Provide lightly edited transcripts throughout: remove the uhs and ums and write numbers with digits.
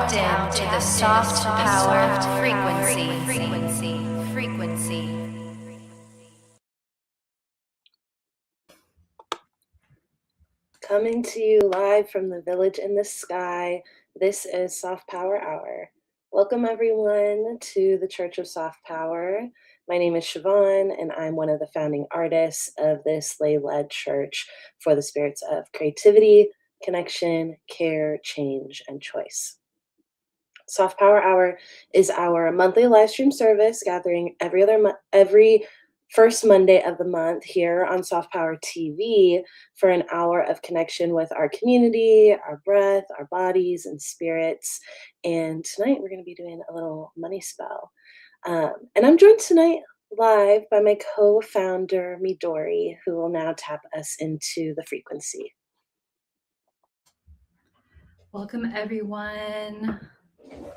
tapped into the soft power frequency. Coming to you live from the Village in the Sky, this is Soft Power Hour. Welcome everyone to the Church of Soft Power. My name is Siobhan, and I'm one of the founding artists of this lay-led church for the spirits of creativity, connection, care, change, and choice. Soft Power Hour is our monthly live stream service gathering every first Monday of the month here on Soft Power TV for an hour of connection with our community, our breath, our bodies, and spirits. And tonight we're going to be doing a little money spell. And I'm joined tonight live by my co-founder, Midori, who will now tap us into the frequency. Welcome, everyone.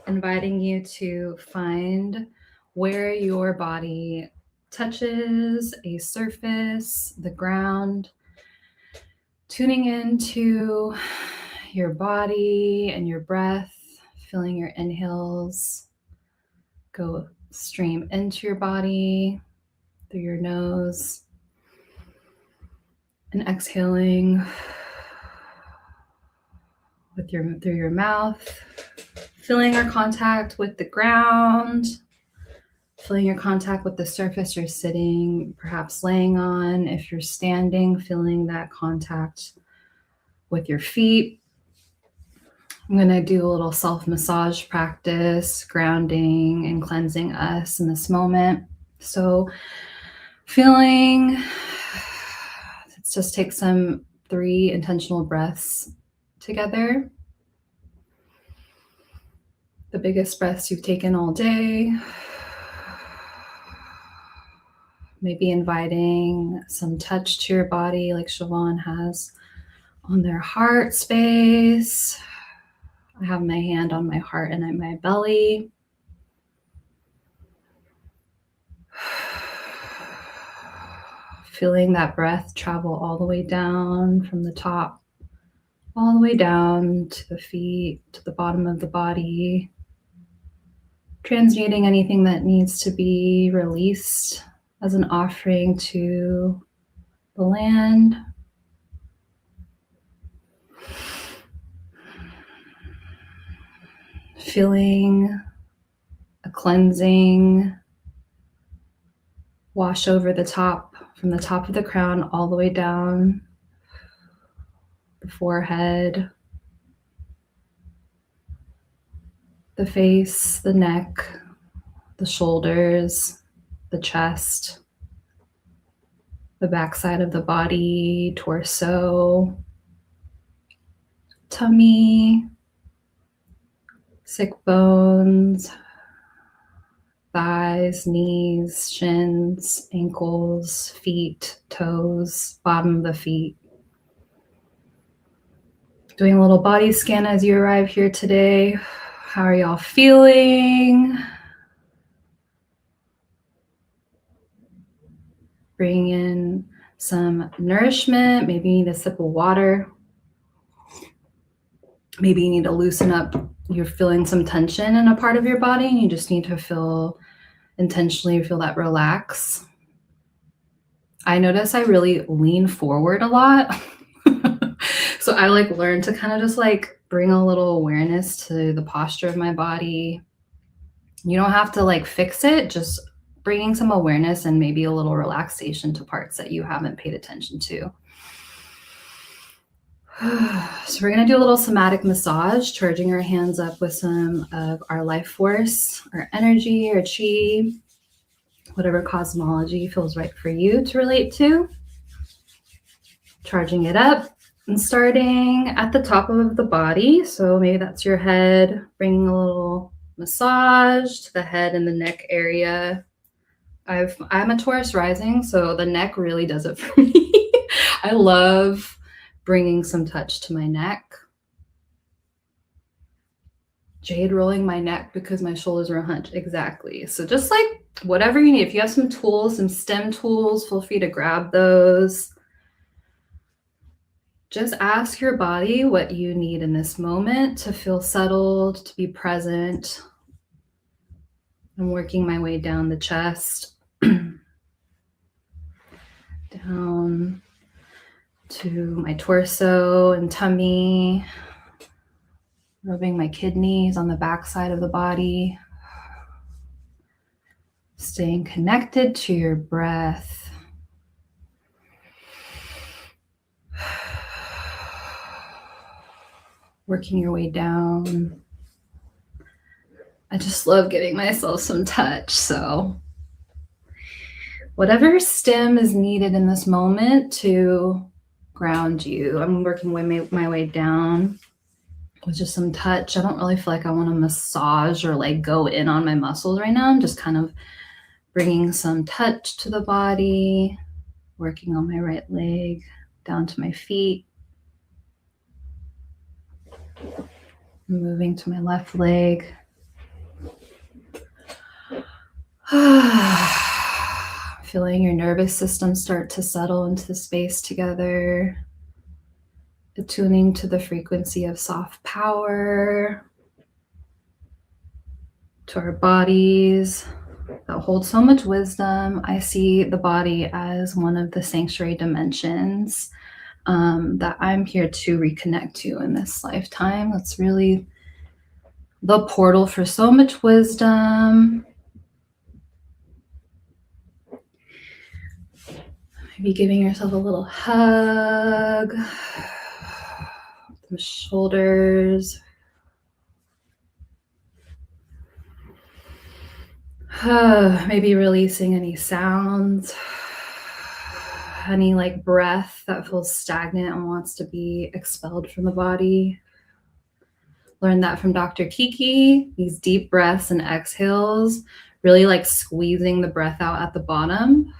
Inviting you to find where your body touches a surface, the ground, tuning into your body and your breath, feeling your inhales go stream into your body through your nose, and exhaling through your mouth, feeling your contact with the ground, feeling your contact with the surface you're sitting, perhaps laying on. If you're standing, feeling that contact with your feet. I'm going to do a little self-massage practice, grounding and cleansing us in this moment. So let's just take some 3 intentional breaths together. The biggest breaths you've taken all day. Maybe inviting some touch to your body like Siobhan has on their heart space. I have my hand on my heart and at my belly. Feeling that breath travel all the way down from the top, all the way down to the feet, to the bottom of the body. Transmuting anything that needs to be released as an offering to the land. Feeling a cleansing wash over the top, from the top of the crown all the way down the forehead, the face, the neck, the shoulders, the chest, the backside of the body, torso, tummy, sick bones, thighs, knees, shins, ankles, feet, toes, bottom of the feet. Doing a little body scan as you arrive here today. How are y'all feeling? Bring in some nourishment. Maybe you need a sip of water. Maybe you need to loosen up. You're feeling some tension in a part of your body and you just need to intentionally feel that relax. I notice I really lean forward a lot. So I learn to kind of just bring a little awareness to the posture of my body. You don't have to fix it, just bringing some awareness and maybe a little relaxation to parts that you haven't paid attention to. So we're going to do a little somatic massage, charging our hands up with some of our life force, our energy, our chi, whatever cosmology feels right for you to relate to. Charging it up and starting at the top of the body. So maybe that's your head, bringing a little massage to the head and the neck area. I'm a Taurus rising, so the neck really does it for me. I love bringing some touch to my neck. Jade rolling my neck because my shoulders are hunched. Exactly. So just whatever you need. If you have some tools, some stem tools, feel free to grab those. Just ask your body what you need in this moment to feel settled, to be present. I'm working my way down the chest, down to my torso and tummy, rubbing my kidneys on the back side of the body, staying connected to your breath. Working your way down. I just love giving myself some touch. So whatever stim is needed in this moment to ground you, I'm working my way down with just some touch. I don't really feel like I want to massage or like go in on my muscles right now. I'm just kind of bringing some touch to the body, working on my right leg down to my feet, moving to my left leg. Feeling your nervous system start to settle into the space together. Attuning to the frequency of soft power, to our bodies that hold so much wisdom. I see the body as one of the sanctuary dimensions that I'm here to reconnect to in this lifetime. That's really the portal for so much wisdom. Maybe giving yourself a little hug, the shoulders. Maybe releasing any sounds, any like breath that feels stagnant and wants to be expelled from the body. Learned that from Dr. Kiki. These deep breaths and exhales, really like squeezing the breath out at the bottom.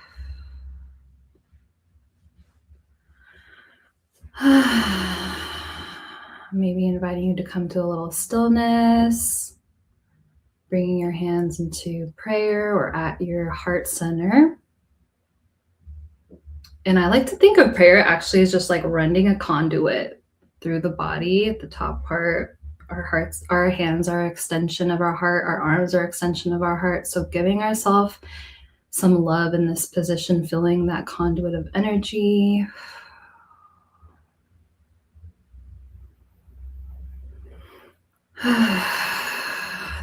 Maybe inviting you to come to a little stillness, bringing your hands into prayer or at your heart center. And I like to think of prayer actually as just like running a conduit through the body at the top part. Our hands are an extension of our heart. Our arms are an extension of our heart. So giving ourselves some love in this position, feeling that conduit of energy.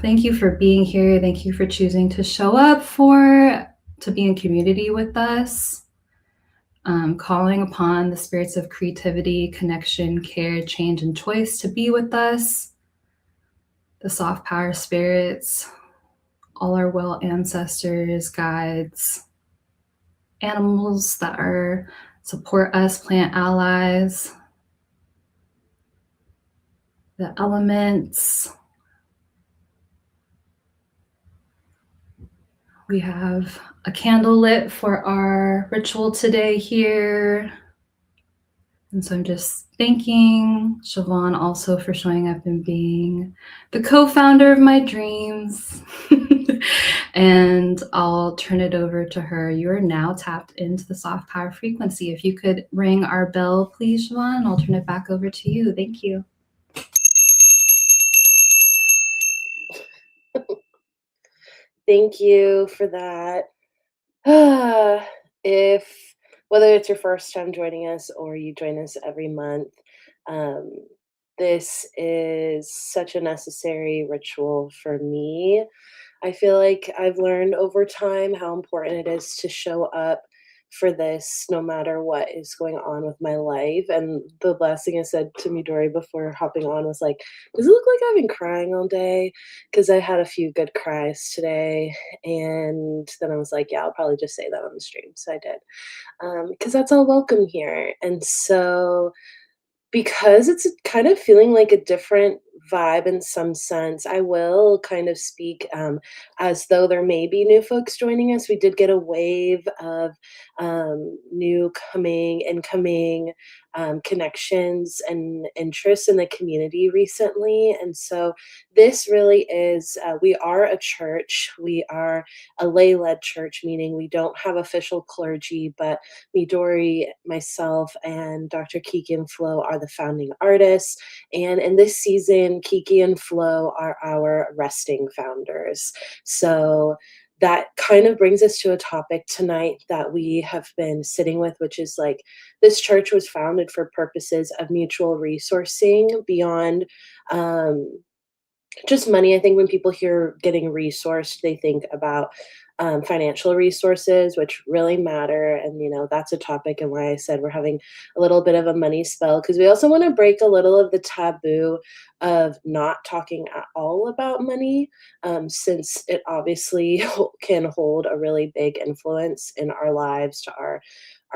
Thank you for being here. Thank you for choosing to show up to be in community with us. Calling upon the spirits of creativity, connection, care, change, and choice to be with us. The soft power spirits, all our well ancestors, guides, animals that support us, plant allies, the elements. We have a candle lit for our ritual today here. And so I'm just thanking Siobhan also for showing up and being the co-founder of my dreams. And I'll turn it over to her. You are now tapped into the soft power frequency. If you could ring our bell, please, Siobhan, I'll turn it back over to you. Thank you. Thank you for that. Whether it's your first time joining us or you join us every month, this is such a necessary ritual for me. I feel like I've learned over time how important it is to show up for this no matter what is going on with my life. And the last thing I said to Midori before hopping on was like, does it look like I've been crying all day? Because I had a few good cries today. And then I was like, yeah, I'll probably just say that on the stream. So I did. Because that's all welcome here. And so because it's kind of feeling like a different vibe in some sense. I will kind of speak as though there may be new folks joining us. We did get a wave of new coming, incoming connections and interests in the community recently. And so this really is, we are a church. We are a lay led church, meaning we don't have official clergy, but Midori, myself, and Dr. Kiki and Flo are the founding artists. And in this season, Kiki and Flo are our resting founders. So that kind of brings us to a topic tonight that we have been sitting with, which is like this church was founded for purposes of mutual resourcing beyond just money. I think when people hear getting resourced, they think about financial resources, which really matter. And, that's a topic and why I said we're having a little bit of a money spell, because we also want to break a little of the taboo of not talking at all about money, since it obviously can hold a really big influence in our lives to our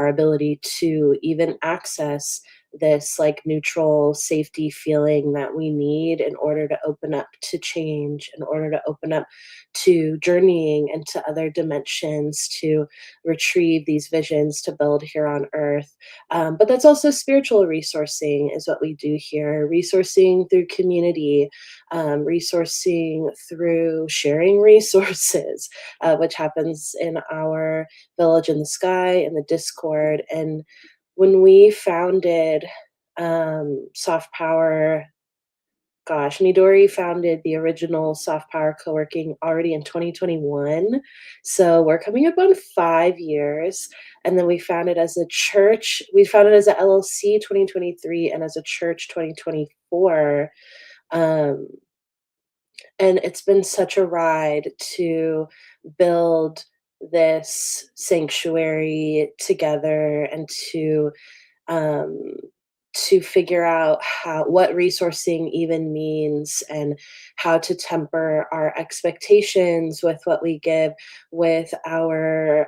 ability to even access this like neutral safety feeling that we need in order to open up to change, in order to open up to journeying into other dimensions, to retrieve these visions to build here on earth. But that's also spiritual resourcing, is what we do here. Resourcing through community, resourcing through sharing resources, which happens in our Village in the Sky, in the Discord. And when we founded Soft Power, gosh, Midori founded the original Soft Power Co-working already in 2021. So we're coming up on 5 years. And then we founded as a church. We founded as a LLC 2023 and as a church 2024. Um, and it's been such a ride to build this sanctuary together and um, to figure out what resourcing even means, and how to temper our expectations with what we give, with our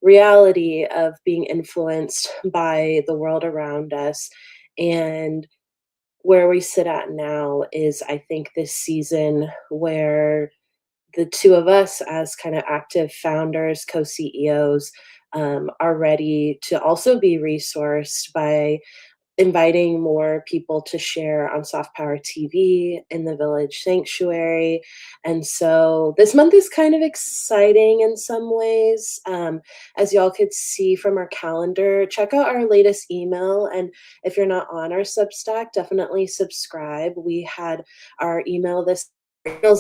reality of being influenced by the world around us. And where we sit at now is, I think, this season where the two of us, as kind of active founders, co-CEOs, are ready to also be resourced by inviting more people to share on Soft Power TV in the Village Sanctuary. And so this month is kind of exciting in some ways. As y'all could see from our calendar, check out our latest email. And if you're not on our Substack, definitely subscribe. We had our emails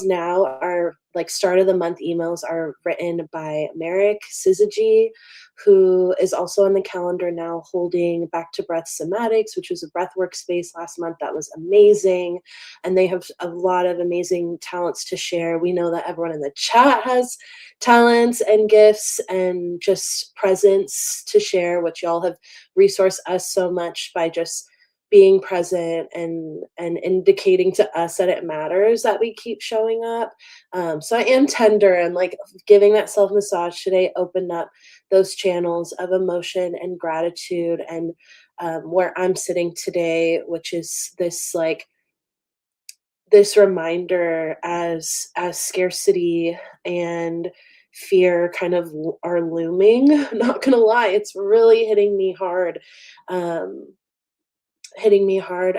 now are like start of the month emails are written by Merrick Syzygy, who is also on the calendar now holding Back to Breath Somatics, which was a breathwork space last month that was amazing. And they have a lot of amazing talents to share. We know that everyone in the chat has talents and gifts and just presence to share, which y'all have resourced us so much by just being present and indicating to us that it matters that we keep showing up. So I am tender, and like giving that self massage today opened up those channels of emotion and gratitude. And where I'm sitting today, which is this reminder as scarcity and fear kind of are looming. Not gonna lie, it's really hitting me hard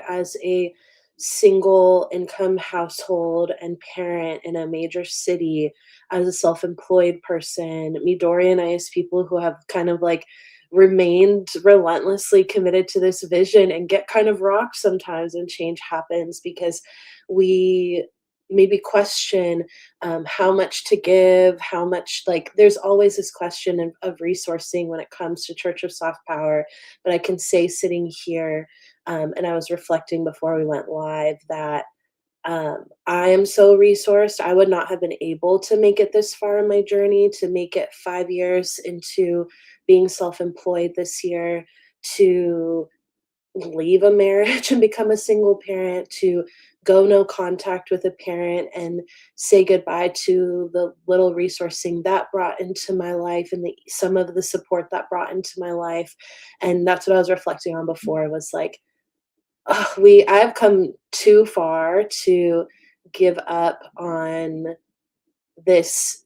as a single income household and parent in a major city, as a self-employed person. Midori and I, as people who have kind of like remained relentlessly committed to this vision, and get kind of rocked sometimes when change happens, because we maybe question how much to give, how much, like there's always this question of resourcing when it comes to Church of Soft Power. But I can say, sitting here, and I was reflecting before we went live, that I am so resourced. I would not have been able to make it this far in my journey, to make it 5 years into being self-employed this year, to leave a marriage and become a single parent, to go no contact with a parent and say goodbye to the little resourcing that brought into my life, and some of the support that brought into my life. And that's what I was reflecting on before, was like, I've come too far to give up on this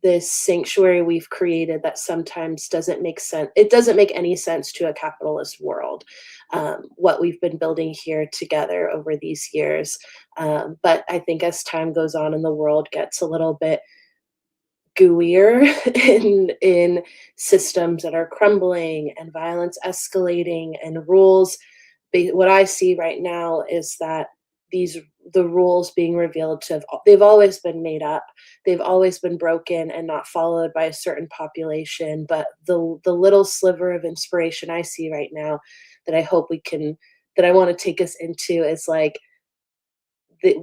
this sanctuary we've created that sometimes doesn't make sense. It doesn't make any sense to a capitalist world, what we've been building here together over these years. But I think as time goes on and the world gets a little bit gooier in systems that are crumbling and violence escalating and rules. What I see right now is that these the rules being revealed they've always been made up. They've always been broken and not followed by a certain population. But the little sliver of inspiration I see right now that I hope we can that I want to take us into is like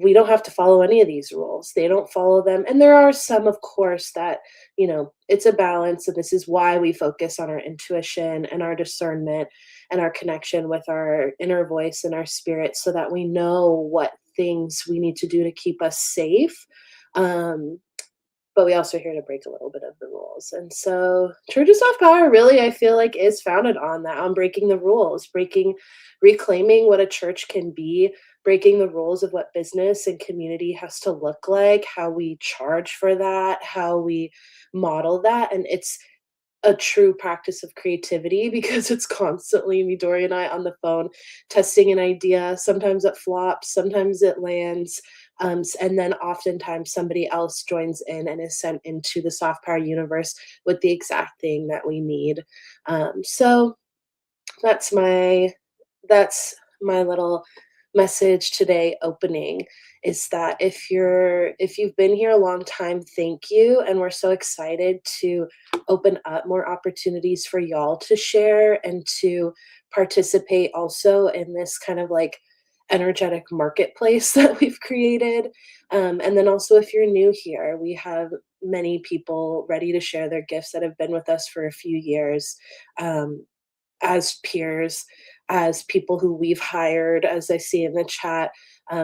we don't have to follow any of these rules. They don't follow them. And there are some, of course, that, it's a balance. And this is why we focus on our intuition and our discernment and our connection with our inner voice and our spirit so that we know what things we need to do to keep us safe. Um, but we also here to break a little bit of the rules. And so Church of Soft Power really, I feel like, is founded on that, on breaking the rules, reclaiming what a church can be, breaking the rules of what business and community has to look like, how we charge for that, how we model that. And it's a true practice of creativity because it's constantly me, Dory, and I on the phone testing an idea. Sometimes it flops, sometimes it lands. And then oftentimes somebody else joins in and is sent into the soft power universe with the exact thing that we need. So that's my little message today opening is that if you've been here a long time, thank you. And we're so excited to open up more opportunities for y'all to share and to participate also in this kind of like energetic marketplace that we've created. And then also, if you're new here, we have many people ready to share their gifts that have been with us for a few years. As peers, as people who we've hired, as I see in the chat.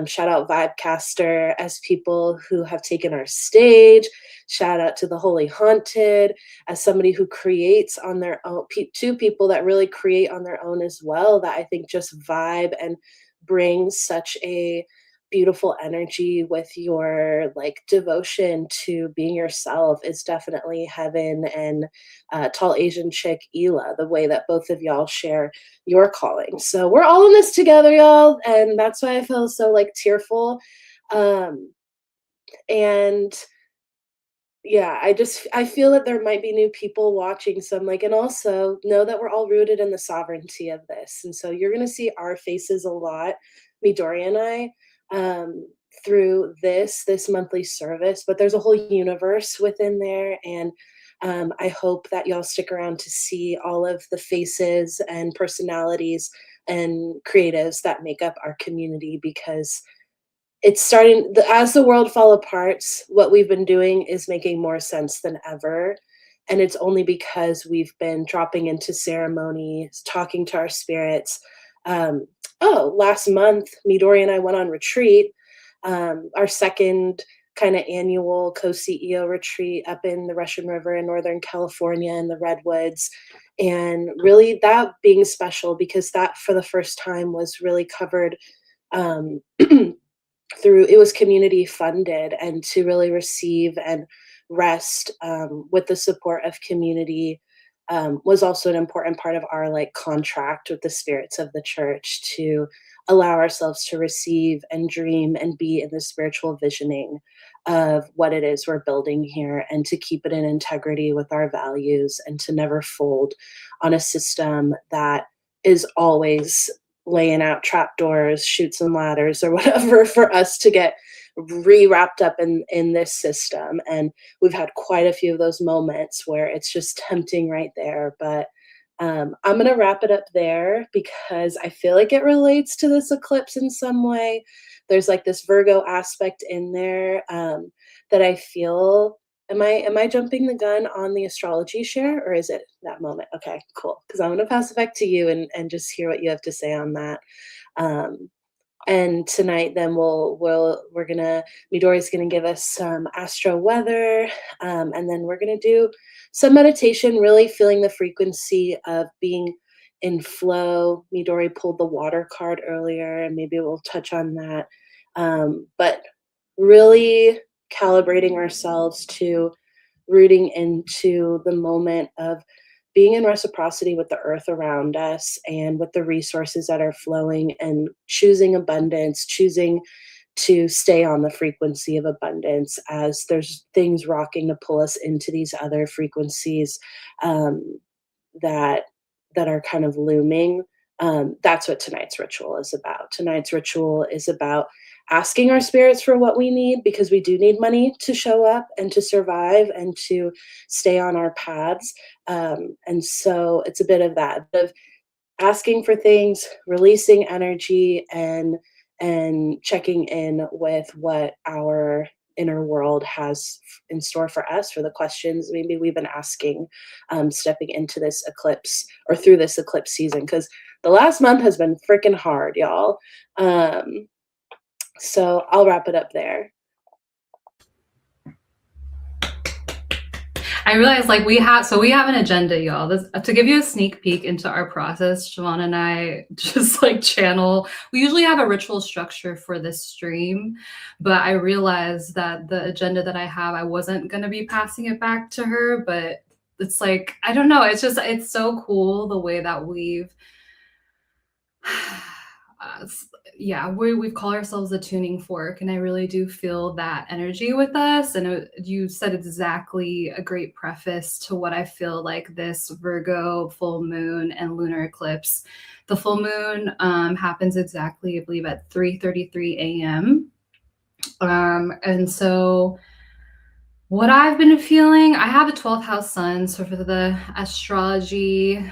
Shout out Vibecaster, as people who have taken our stage. Shout out to the Holy Haunted, as somebody who creates on their own, two people that really create on their own as well, that I think just vibe and bring such a beautiful energy with your like devotion to being yourself is definitely Heaven and Tall Asian Chick Ela, the way that both of y'all share your calling. So we're all in this together, y'all, and that's why I feel so like tearful. And yeah, I feel that there might be new people watching, so I'm like, and also know that we're all rooted in the sovereignty of this. And so you're gonna see our faces a lot, Midori and I, through this monthly service, but there's a whole universe within there. And I hope that y'all stick around to see all of the faces and personalities and creatives that make up our community because it's as the world fall apart, what we've been doing is making more sense than ever. And it's only because we've been dropping into ceremonies, talking to our spirits. Last month, Midori and I went on retreat, our second kind of annual co-CEO retreat up in the Russian River in Northern California in the Redwoods. And really that being special because that for the first time was really covered um, through it was community funded, and to really receive and rest with the support of community was also an important part of our like contract with the spirits of the church to allow ourselves to receive and dream and be in the spiritual visioning of what it is we're building here, and to keep it in integrity with our values and to never fold on a system that is always laying out trapdoors, chutes and ladders or whatever for us to get wrapped up in this system. And we've had quite a few of those moments where it's just tempting right there. But I'm going to wrap it up there because I feel like it relates to this eclipse in some way. There's like this Virgo aspect in there that I feel. Am I jumping the gun on the astrology share, or is it that moment? Okay, cool. Because I'm going to pass it back to you and just hear what you have to say on that. Um, and tonight, then we're gonna Midori's gonna give us some astro weather, and then we're gonna do some meditation, really feeling the frequency of being in flow. Midori pulled the water card earlier, and maybe we'll touch on that. But really calibrating ourselves to rooting into the moment of being in reciprocity with the earth around us and with the resources that are flowing, and choosing abundance, choosing to stay on the frequency of abundance as there's things rocking to pull us into these other frequencies, um, that that are kind of looming. That's what tonight's ritual is about. Tonight's ritual is about asking our spirits for what we need, because we do need money to show up and to survive and to stay on our paths. And so it's a bit of that, of asking for things, releasing energy, and checking in with what our inner world has in store for us, for the questions maybe we've been asking, stepping into this eclipse or through this eclipse season, because the last month has been freaking hard, y'all. So I'll wrap it up there. I realized like we have an agenda, y'all. To give you a sneak peek into our process, Siobhan and I just like channel. We usually have a ritual structure for this stream, but I realized that the agenda that I have, I wasn't going to be passing it back to her, but it's like, I don't know. It's so cool the way that we've we've called ourselves a tuning fork, and I really do feel that energy with us. And you said exactly a great preface to what I feel like this Virgo full moon and lunar eclipse. The full moon happens exactly, I believe, at 3:33 a.m. And so what I've been feeling, I have a 12th house sun, so for the astrology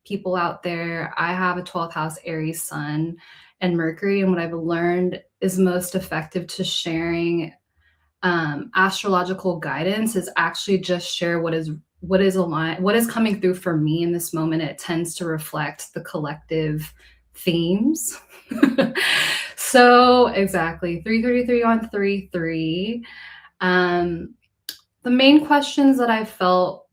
people out there, I have a 12th house Aries sun and Mercury, and what I've learned is most effective to sharing astrological guidance is actually just share what is aligned, what is coming through for me in this moment. It tends to reflect the collective themes. So exactly 3:33 on 3:3. The main questions that I felt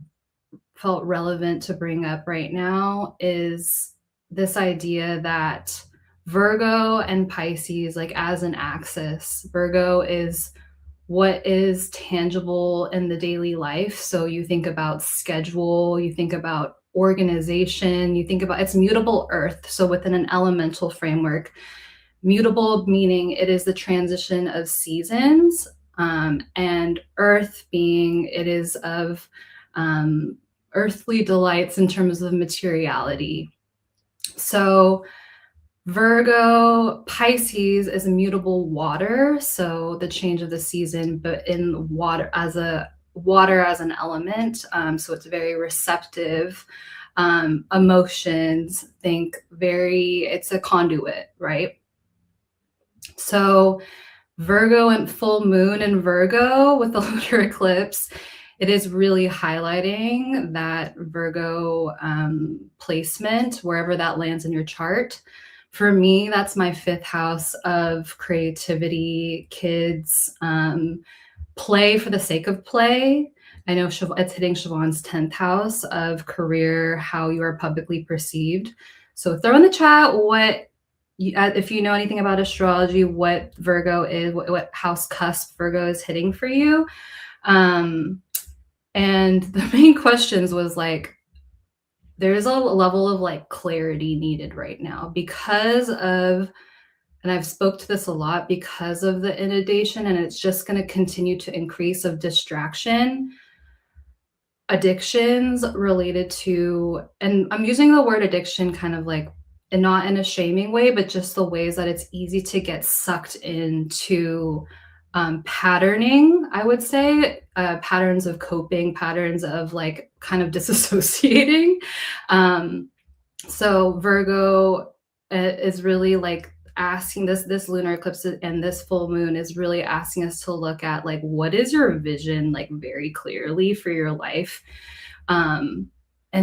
relevant to bring up right now is this idea that Virgo and Pisces, like as an axis, Virgo is what is tangible in the daily life. So you think about schedule, you think about organization, you think about, it's mutable earth. So within an elemental framework, mutable meaning it is the transition of seasons, and earth being it is of earthly delights in terms of materiality. So Virgo, Pisces is immutable water, so the change of the season, but in water as an element. So it's very receptive. Emotions, it's a conduit, right? So Virgo and full moon in Virgo with the lunar eclipse, it is really highlighting that Virgo placement, wherever that lands in your chart. For me, that's my 5th house of creativity, kids, play for the sake of play. I know it's hitting Siobhan's 10th house of career, how you are publicly perceived. So throw in the chat if you know anything about astrology, what Virgo is, what house cusp Virgo is hitting for you. And the main questions was like, there's a level of like clarity needed right now because of, and I've spoke to this a lot, because of the inundation, and it's just going to continue to increase, of distraction, addictions related to, and I'm using the word addiction kind of like, and not in a shaming way, but just the ways that it's easy to get sucked into patterning, I would say, patterns of coping, patterns of like kind of disassociating. So Virgo is really like asking this lunar eclipse and this full moon is really asking us to look at like, what is your vision, like very clearly for your life, and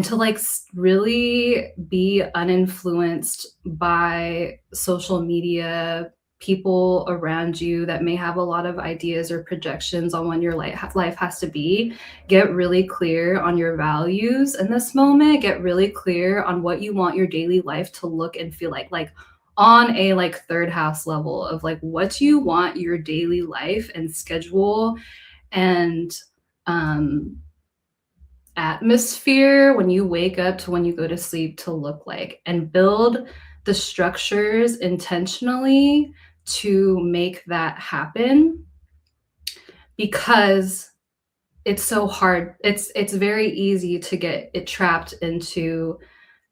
to like really be uninfluenced by social media, people around you that may have a lot of ideas or projections on when your life has to be. Get really clear on your values in this moment. Get really clear on what you want your daily life to look and feel like on a like third house level of like what do you want your daily life and schedule and atmosphere when you wake up to when you go to sleep to look like, and build the structures intentionally to make that happen, because it's so hard. It's very easy to get it trapped into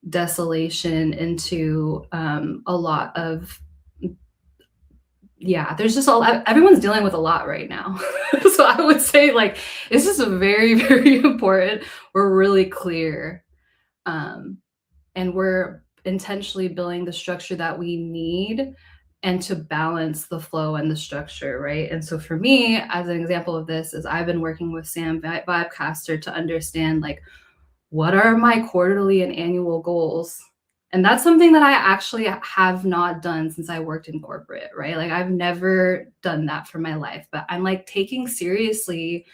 desolation, into a lot of, yeah, there's just everyone's dealing with a lot right now. So I would say like this is a very, very important. We're really clear, and we're intentionally building the structure that we need and to balance the flow and the structure, right? And so for me, as an example of this, is I've been working with Sam Vibecaster to understand like what are my quarterly and annual goals. And that's something that I actually have not done since I worked in corporate, right? Like I've never done that for my life, but I'm like taking seriously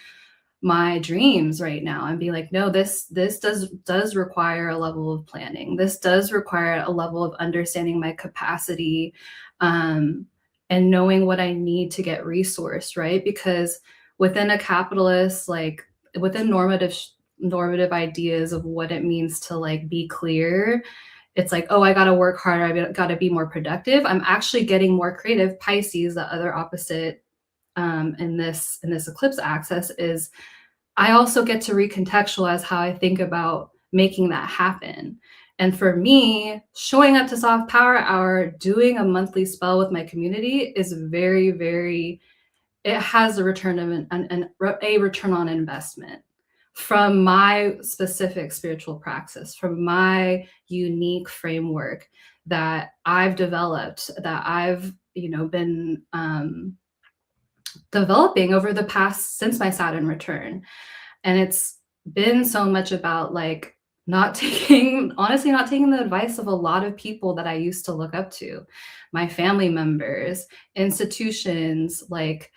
my dreams right now and be like, no, this does require a level of planning. This does require a level of understanding my capacity, and knowing what I need to get resourced, right? Because within a capitalist, like within normative ideas of what it means to like be clear, it's like, oh, I got to work harder. I got to be more productive. I'm actually getting more creative. Pisces, the other opposite in this eclipse axis, is I also get to recontextualize how I think about making that happen. And for me, showing up to Soft Power Hour, doing a monthly spell with my community is very, very, it has a return on investment from my specific spiritual praxis, from my unique framework that I've developed, that I've, been developing over the past, since my Saturn return. And it's been so much about like not taking the advice of a lot of people that I used to look up to, my family members, institutions, like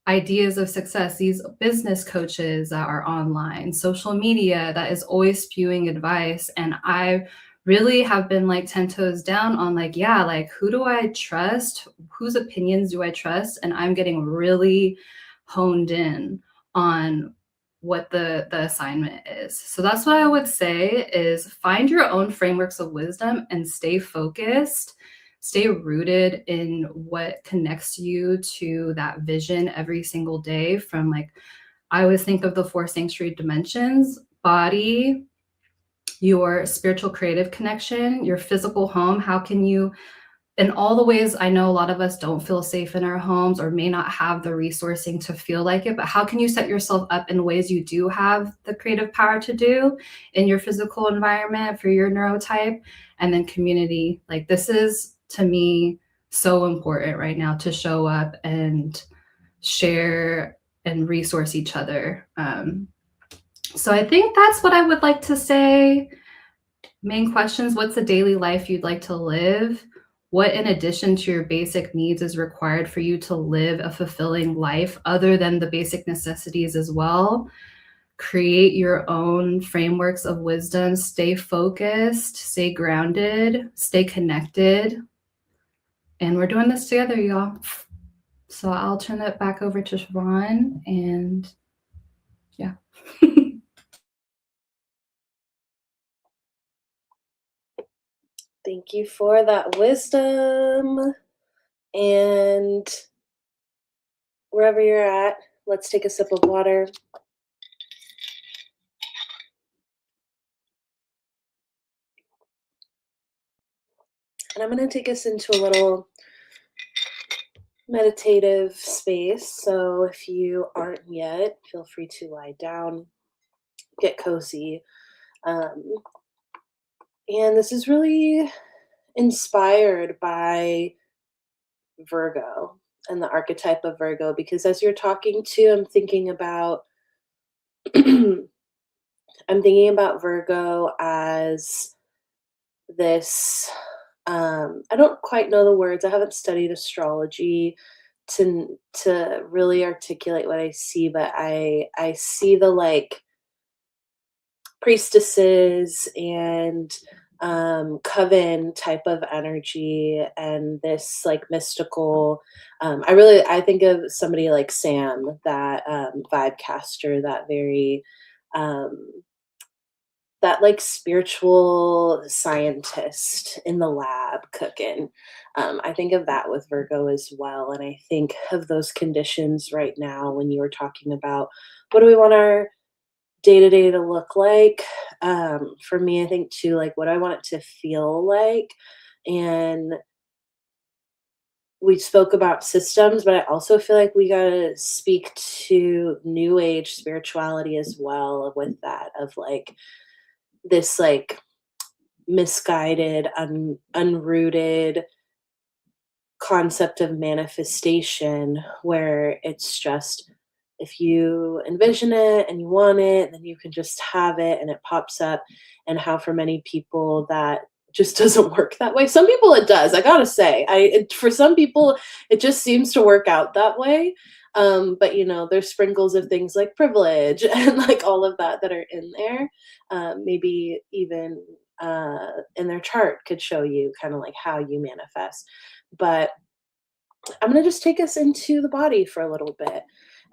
ideas of success, these business coaches that are online, social media that is always spewing advice. And I really have been like 10 toes down on like, yeah, like who do I trust? Whose opinions do I trust? And I'm getting really honed in on what the assignment is. So that's what I would say is find your own frameworks of wisdom and stay focused, stay rooted in what connects you to that vision every single day. From like, I always think of the 4 sanctuary dimensions: body, your spiritual creative connection, your physical home. How can you, in all the ways I know a lot of us don't feel safe in our homes or may not have the resourcing to feel like it, but how can you set yourself up in ways you do have the creative power to do in your physical environment for your neurotype? And then community. Like this is, to me, so important right now to show up and share and resource each other. So I think that's what I would like to say. Main questions: what's the daily life you'd like to live? What, in addition to your basic needs, is required for you to live a fulfilling life other than the basic necessities as well? Create your own frameworks of wisdom. Stay focused, stay grounded, stay connected. And we're doing this together, y'all. So I'll turn that back over to Siobhan, and yeah. Thank you for that wisdom. And wherever you're at, let's take a sip of water. And I'm going to take us into a little meditative space. So if you aren't yet, feel free to lie down, get cozy. And this is really inspired by Virgo and the archetype of Virgo, because as you're talking to, I'm thinking about Virgo as this I don't quite know the words. I haven't studied astrology to really articulate what I see, but I see the like priestesses and coven type of energy and this like mystical I think of somebody like Sam, that vibe caster, that very um that like spiritual scientist in the lab cooking. I think of that with Virgo as well. And I think of those conditions right now when you were talking about what do we want our day to day to look like. For me, I think too, like, what do I want it to feel like? And we spoke about systems, but I also feel like we gotta speak to new age spirituality as well with that, of like this like misguided, unrooted concept of manifestation where it's just if you envision it and you want it, then you can just have it and it pops up. And how for many people that just doesn't work that way. Some people it does. I gotta say, for some people it just seems to work out that way. But you know, there's sprinkles of things like privilege and like all of that that are in there. Maybe even in their chart could show you kind of like how you manifest. But I'm going to just take us into the body for a little bit.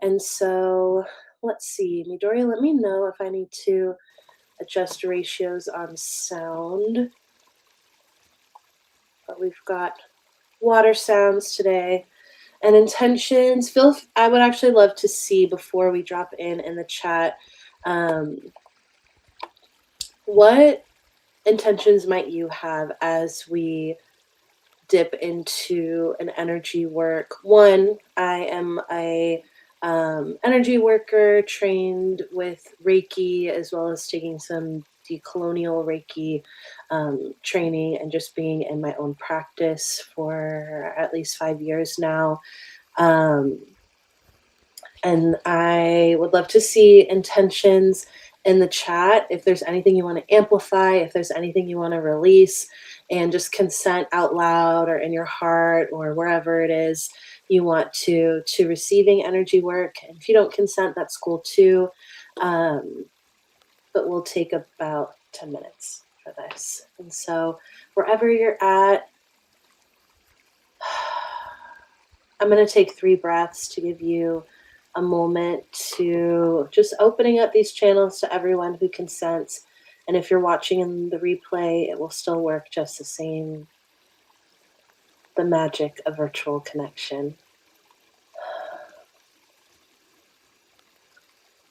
And so let's see, Midori, let me know if I need to adjust ratios on sound. But we've got water sounds today and intentions. I would actually love to see before we drop in the chat, what intentions might you have as we dip into an energy work? One, I am a energy worker trained with Reiki, as well as taking some decolonial Reiki training and just being in my own practice for at least 5 years now. And I would love to see intentions in the chat. If there's anything you want to amplify, if there's anything you want to release, and just consent out loud or in your heart or wherever it is you want to receiving energy work. And if you don't consent, that's cool too. But we'll take about 10 minutes for this. And so wherever you're at, I'm going to take 3 breaths to give you a moment to just opening up these channels to everyone who consents. And if you're watching in the replay, it will still work just the same. The magic of virtual connection.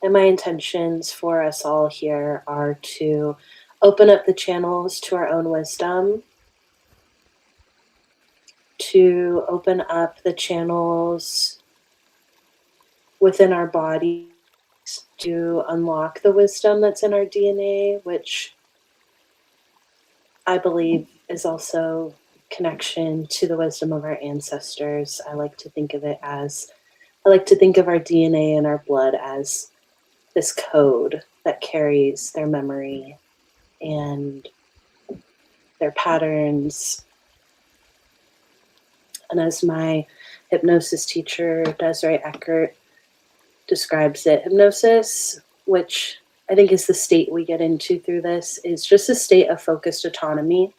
And my intentions for us all here are to open up the channels to our own wisdom, to open up the channels within our body, to unlock the wisdom that's in our DNA, which I believe is also connection to the wisdom of our ancestors. I like to think of our DNA and our blood as this code that carries their memory and their patterns. And as my hypnosis teacher, Desiree Eckert, describes it, hypnosis, which I think is the state we get into through this, is just a state of focused autonomy.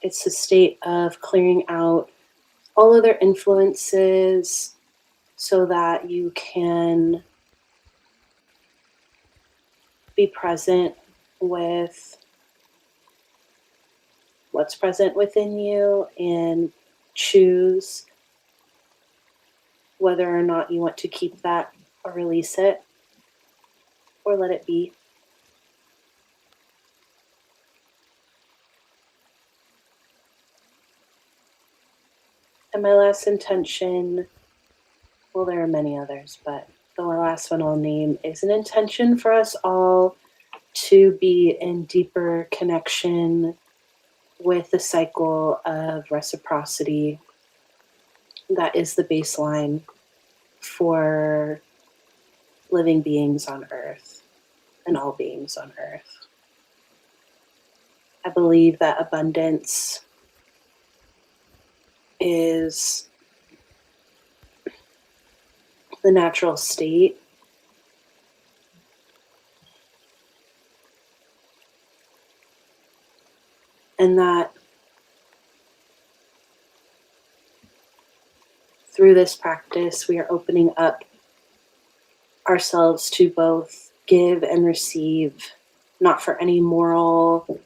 It's a state of clearing out all other influences so that you can be present with what's present within you and choose whether or not you want to keep that or release it or let it be. And my last intention, well, there are many others, but the last one I'll name is an intention for us all to be in deeper connection with the cycle of reciprocity that is the baseline for living beings on Earth and all beings on Earth. I believe that abundance is the natural state. And that through this practice, we are opening up ourselves to both give and receive, not for any moral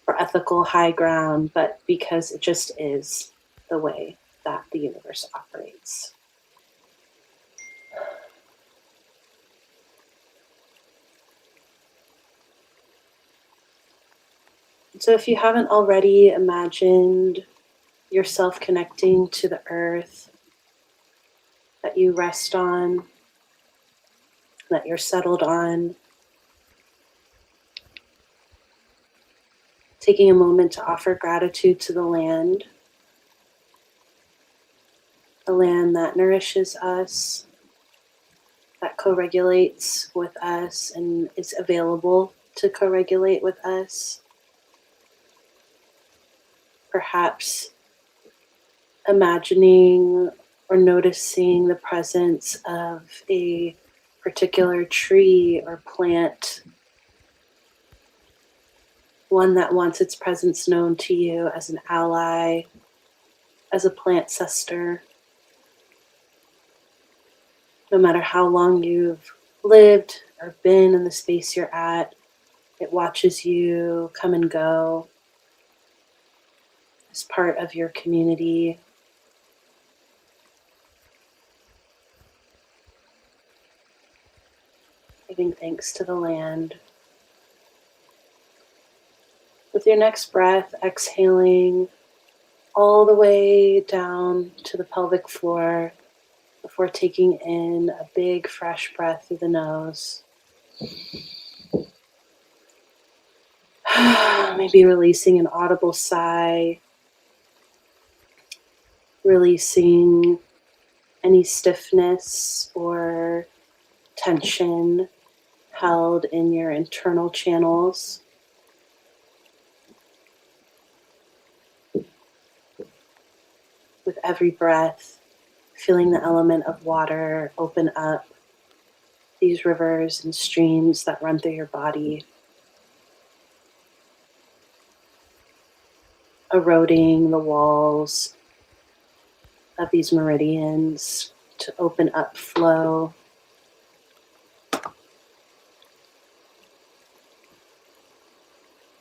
or ethical high ground, but because it just is the way that the universe operates. So if you haven't already imagined yourself connecting to the earth that you rest on, that you're settled on, taking a moment to offer gratitude to the land that nourishes us, that co-regulates with us and is available to co-regulate with us. Perhaps imagining or noticing the presence of a particular tree or plant, one that wants its presence known to you as an ally, as a plant sister. No matter how long you've lived or been in the space you're at, it watches you come and go as part of your community. Giving thanks to the land. With your next breath, exhaling all the way down to the pelvic floor before taking in a big fresh breath through the nose. Maybe releasing an audible sigh, releasing any stiffness or tension held in your internal channels. With every breath, feeling the element of water open up these rivers and streams that run through your body, eroding the walls of these meridians to open up flow.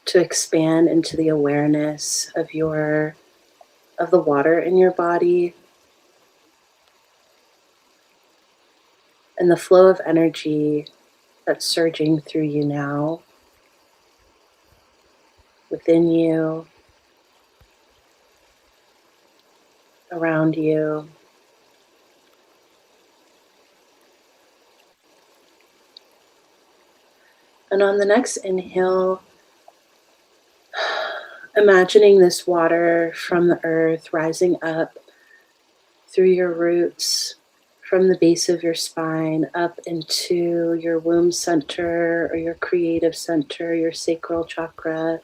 To expand into the awareness of the water in your body and the flow of energy that's surging through you now, within you, around you. And on the next inhale, imagining this water from the earth rising up through your roots, from the base of your spine, up into your womb center or your creative center, your sacral chakra,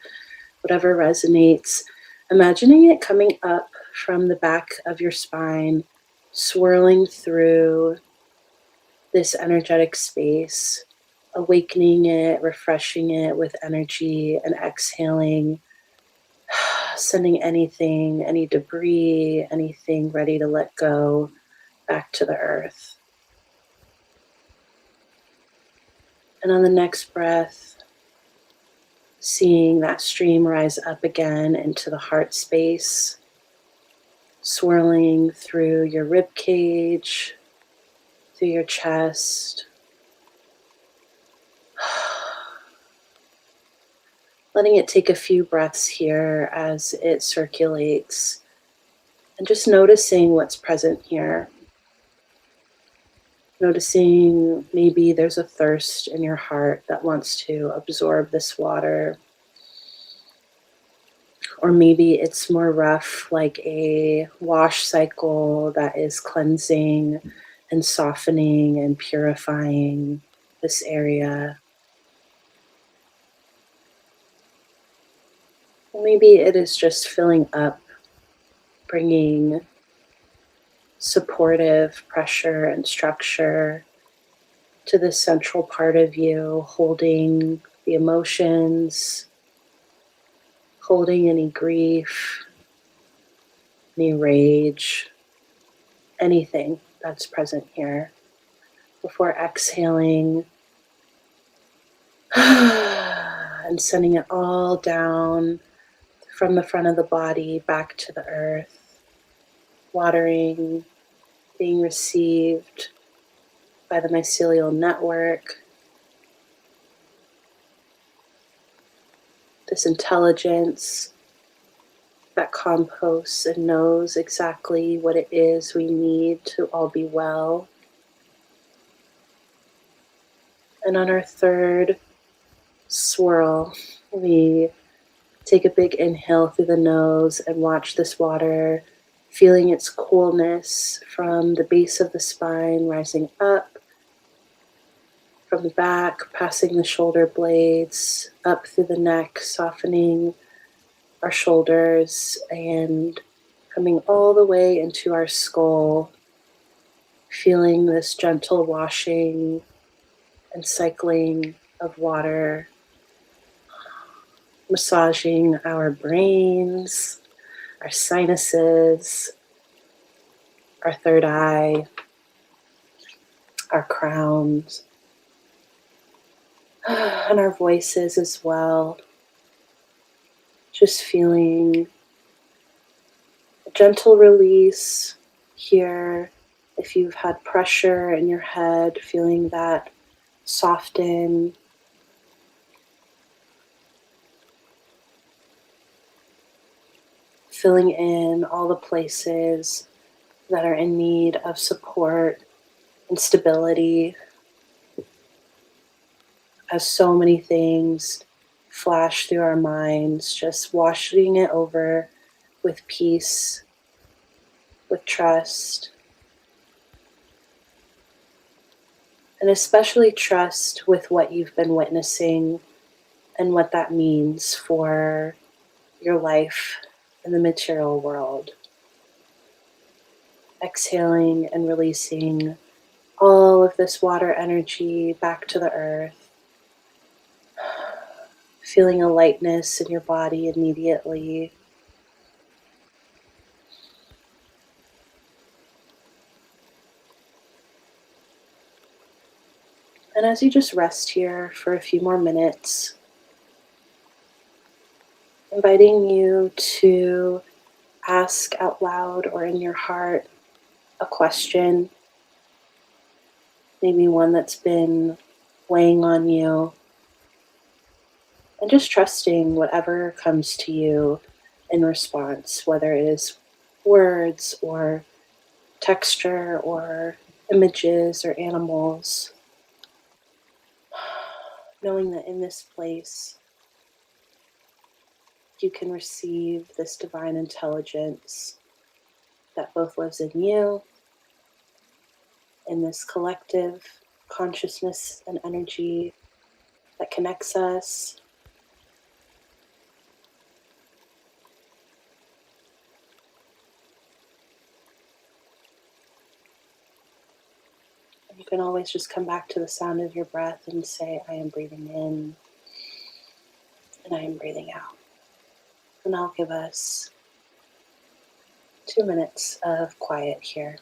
whatever resonates. Imagining it coming up from the back of your spine, swirling through this energetic space, awakening it, refreshing it with energy, and exhaling, sending anything, any debris, anything ready to let go back to the earth. And on the next breath, seeing that stream rise up again into the heart space, swirling through your rib cage, through your chest. Letting it take a few breaths here as it circulates, and just noticing what's present here. Noticing maybe there's a thirst in your heart that wants to absorb this water. Or maybe it's more rough, like a wash cycle that is cleansing and softening and purifying this area. Maybe it is just filling up, bringing supportive pressure and structure to the central part of you, holding the emotions, holding any grief, any rage, anything that's present here, before exhaling and sending it all down from the front of the body back to the earth, watering, being received by the mycelial network, this intelligence that composts and knows exactly what it is we need to all be well. And on our third swirl, we take a big inhale through the nose and watch this water, feeling its coolness from the base of the spine rising up, from the back, passing the shoulder blades, up through the neck, softening our shoulders, and coming all the way into our skull, feeling this gentle washing and cycling of water, massaging our brains, our sinuses, our third eye, our crowns, and our voices as well. Just feeling a gentle release here. If you've had pressure in your head, feeling that soften. Filling in all the places that are in need of support and stability, as so many things flash through our minds, just washing it over with peace, with trust, and especially trust with what you've been witnessing and what that means for your life in the material world. Exhaling and releasing all of this water energy back to the earth. Feeling a lightness in your body immediately. And as you just rest here for a few more minutes, inviting you to ask out loud or in your heart a question, maybe one that's been weighing on you, and just trusting whatever comes to you in response, whether it is words or texture or images or animals. Knowing that in this place, you can receive this divine intelligence that both lives in you, in this collective consciousness and energy that connects us. And you can always just come back to the sound of your breath and say, I am breathing in and I am breathing out. And I'll give us 2 minutes of quiet here.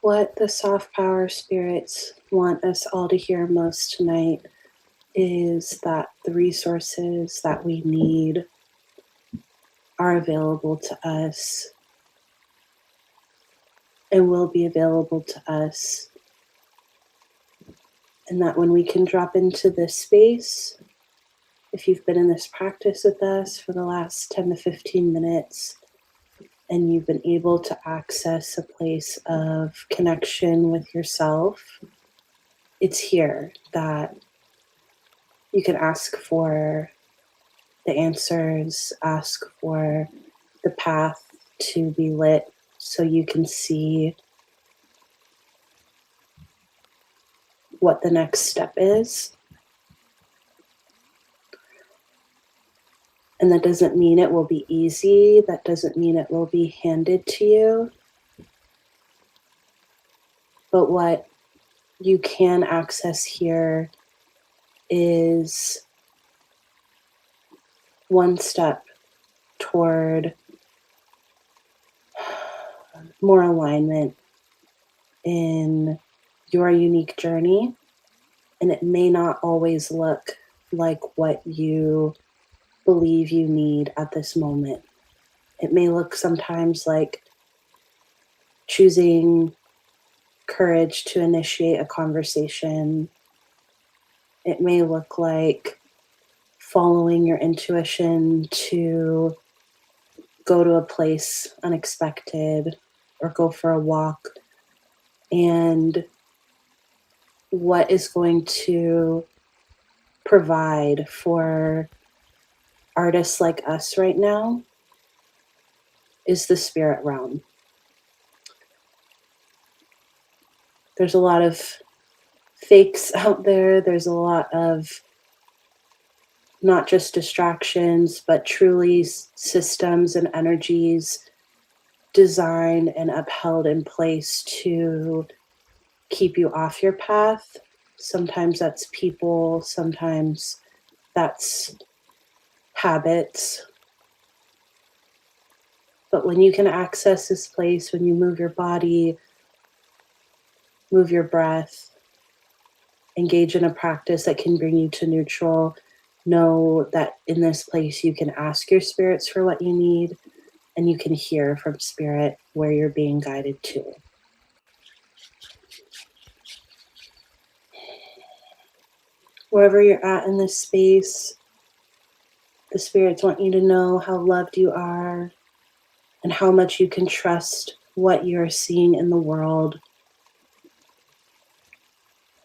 What the soft power spirits want us all to hear most tonight is that the resources that we need are available to us and will be available to us. And that when we can drop into this space, if you've been in this practice with us for the last 10 to 15 minutes, and you've been able to access a place of connection with yourself, it's here that you can ask for the answers, ask for the path to be lit so you can see what the next step is. And that doesn't mean it will be easy. That doesn't mean it will be handed to you. But what you can access here is one step toward more alignment in your unique journey. And it may not always look like what you believe you need at this moment. It may look sometimes like choosing courage to initiate a conversation. It may look like following your intuition to go to a place unexpected or go for a walk. And what is going to provide for artists like us right now is the spirit realm. There's a lot of fakes out there. There's a lot of not just distractions, but truly systems and energies designed and upheld in place to keep you off your path. Sometimes that's people, sometimes that's habits. But when you can access this place, when you move your body, move your breath, engage in a practice that can bring you to neutral, know that in this place you can ask your spirits for what you need, and you can hear from spirit where you're being guided to. Wherever you're at in this space, the spirits want you to know how loved you are and how much you can trust what you're seeing in the world.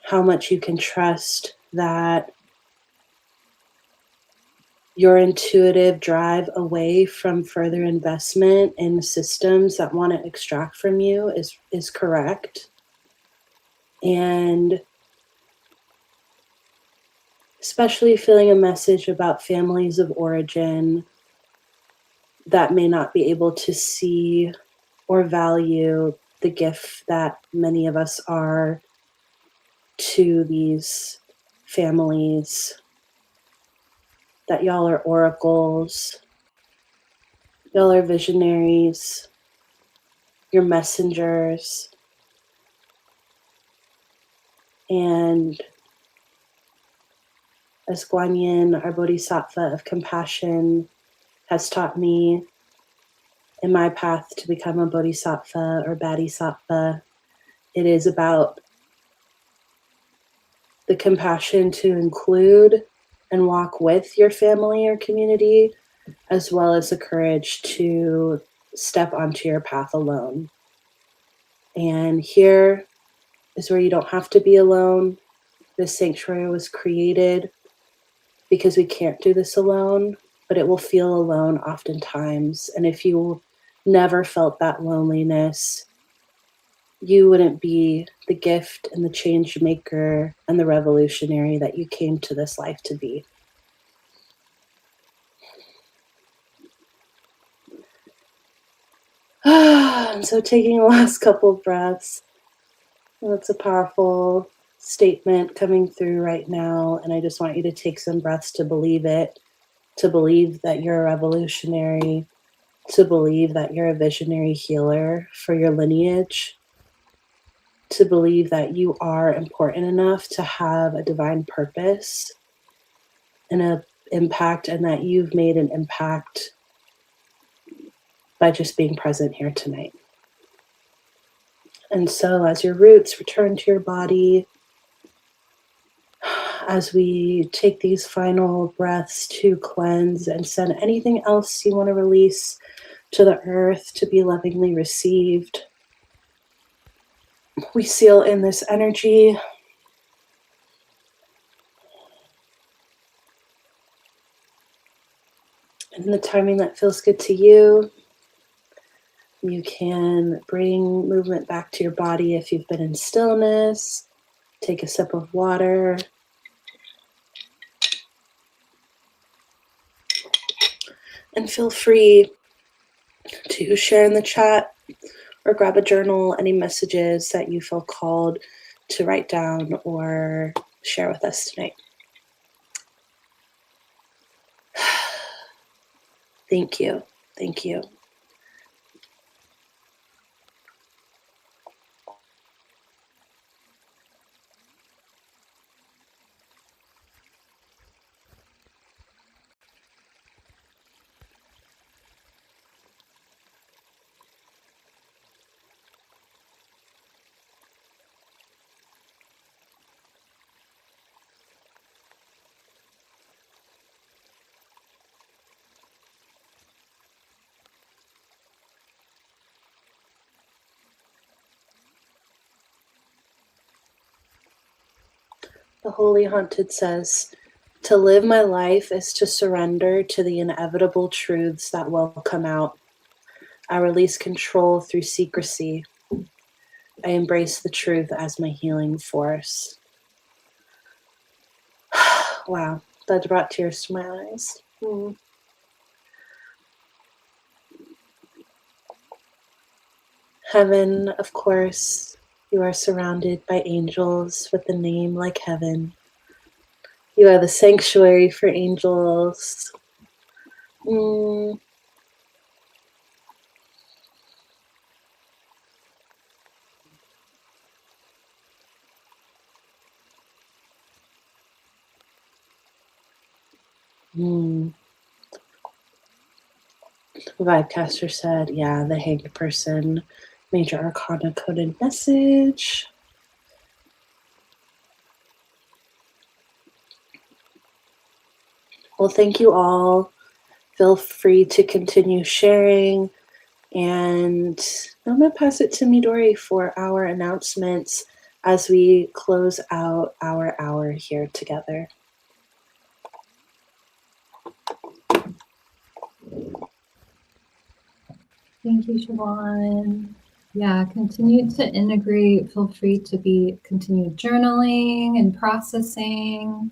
How much you can trust that your intuitive drive away from further investment in systems that want to extract from you is correct. And especially feeling a message about families of origin that may not be able to see or value the gift that many of us are to these families, that y'all are oracles, y'all are visionaries, you're messengers, and as Guan Yin, our Bodhisattva of compassion, has taught me in my path to become a Bodhisattva or Bodhisattva, it is about the compassion to include and walk with your family or community, as well as the courage to step onto your path alone. And here is where you don't have to be alone. This sanctuary was created because we can't do this alone, but it will feel alone oftentimes. And if you never felt that loneliness, you wouldn't be the gift and the change maker and the revolutionary that you came to this life to be. So taking the last couple of breaths. That's a powerful statement coming through right now. And I just want you to take some breaths to believe it, to believe that you're a revolutionary, to believe that you're a visionary healer for your lineage. to believe that you are important enough to have a divine purpose and an impact, and that you've made an impact by just being present here tonight. And so, as your roots return to your body, as we take these final breaths to cleanse and send anything else you want to release to the earth to be lovingly received, we seal in this energy. In the timing that feels good to you, you can bring movement back to your body if you've been in stillness. Take a sip of water. And feel free to share in the chat or grab a journal any messages that you feel called to write down or share with us tonight. Thank you. Thank you. The Holy Haunted says, "To live my life is to surrender to the inevitable truths that will come out. I release control through secrecy. I embrace the truth as my healing force." Wow, that brought tears to my eyes. Heaven, of course, you are surrounded by angels with a name like heaven. You are the sanctuary for angels. The Vibecaster said, yeah, the Hanged Person, Major Arcana coded message. Well, thank you all. Feel free to continue sharing. And I'm going to pass it to Midori for our announcements as we close out our hour here together. Thank you, Siobhan. Yeah, continue to integrate. Feel free to continue journaling and processing,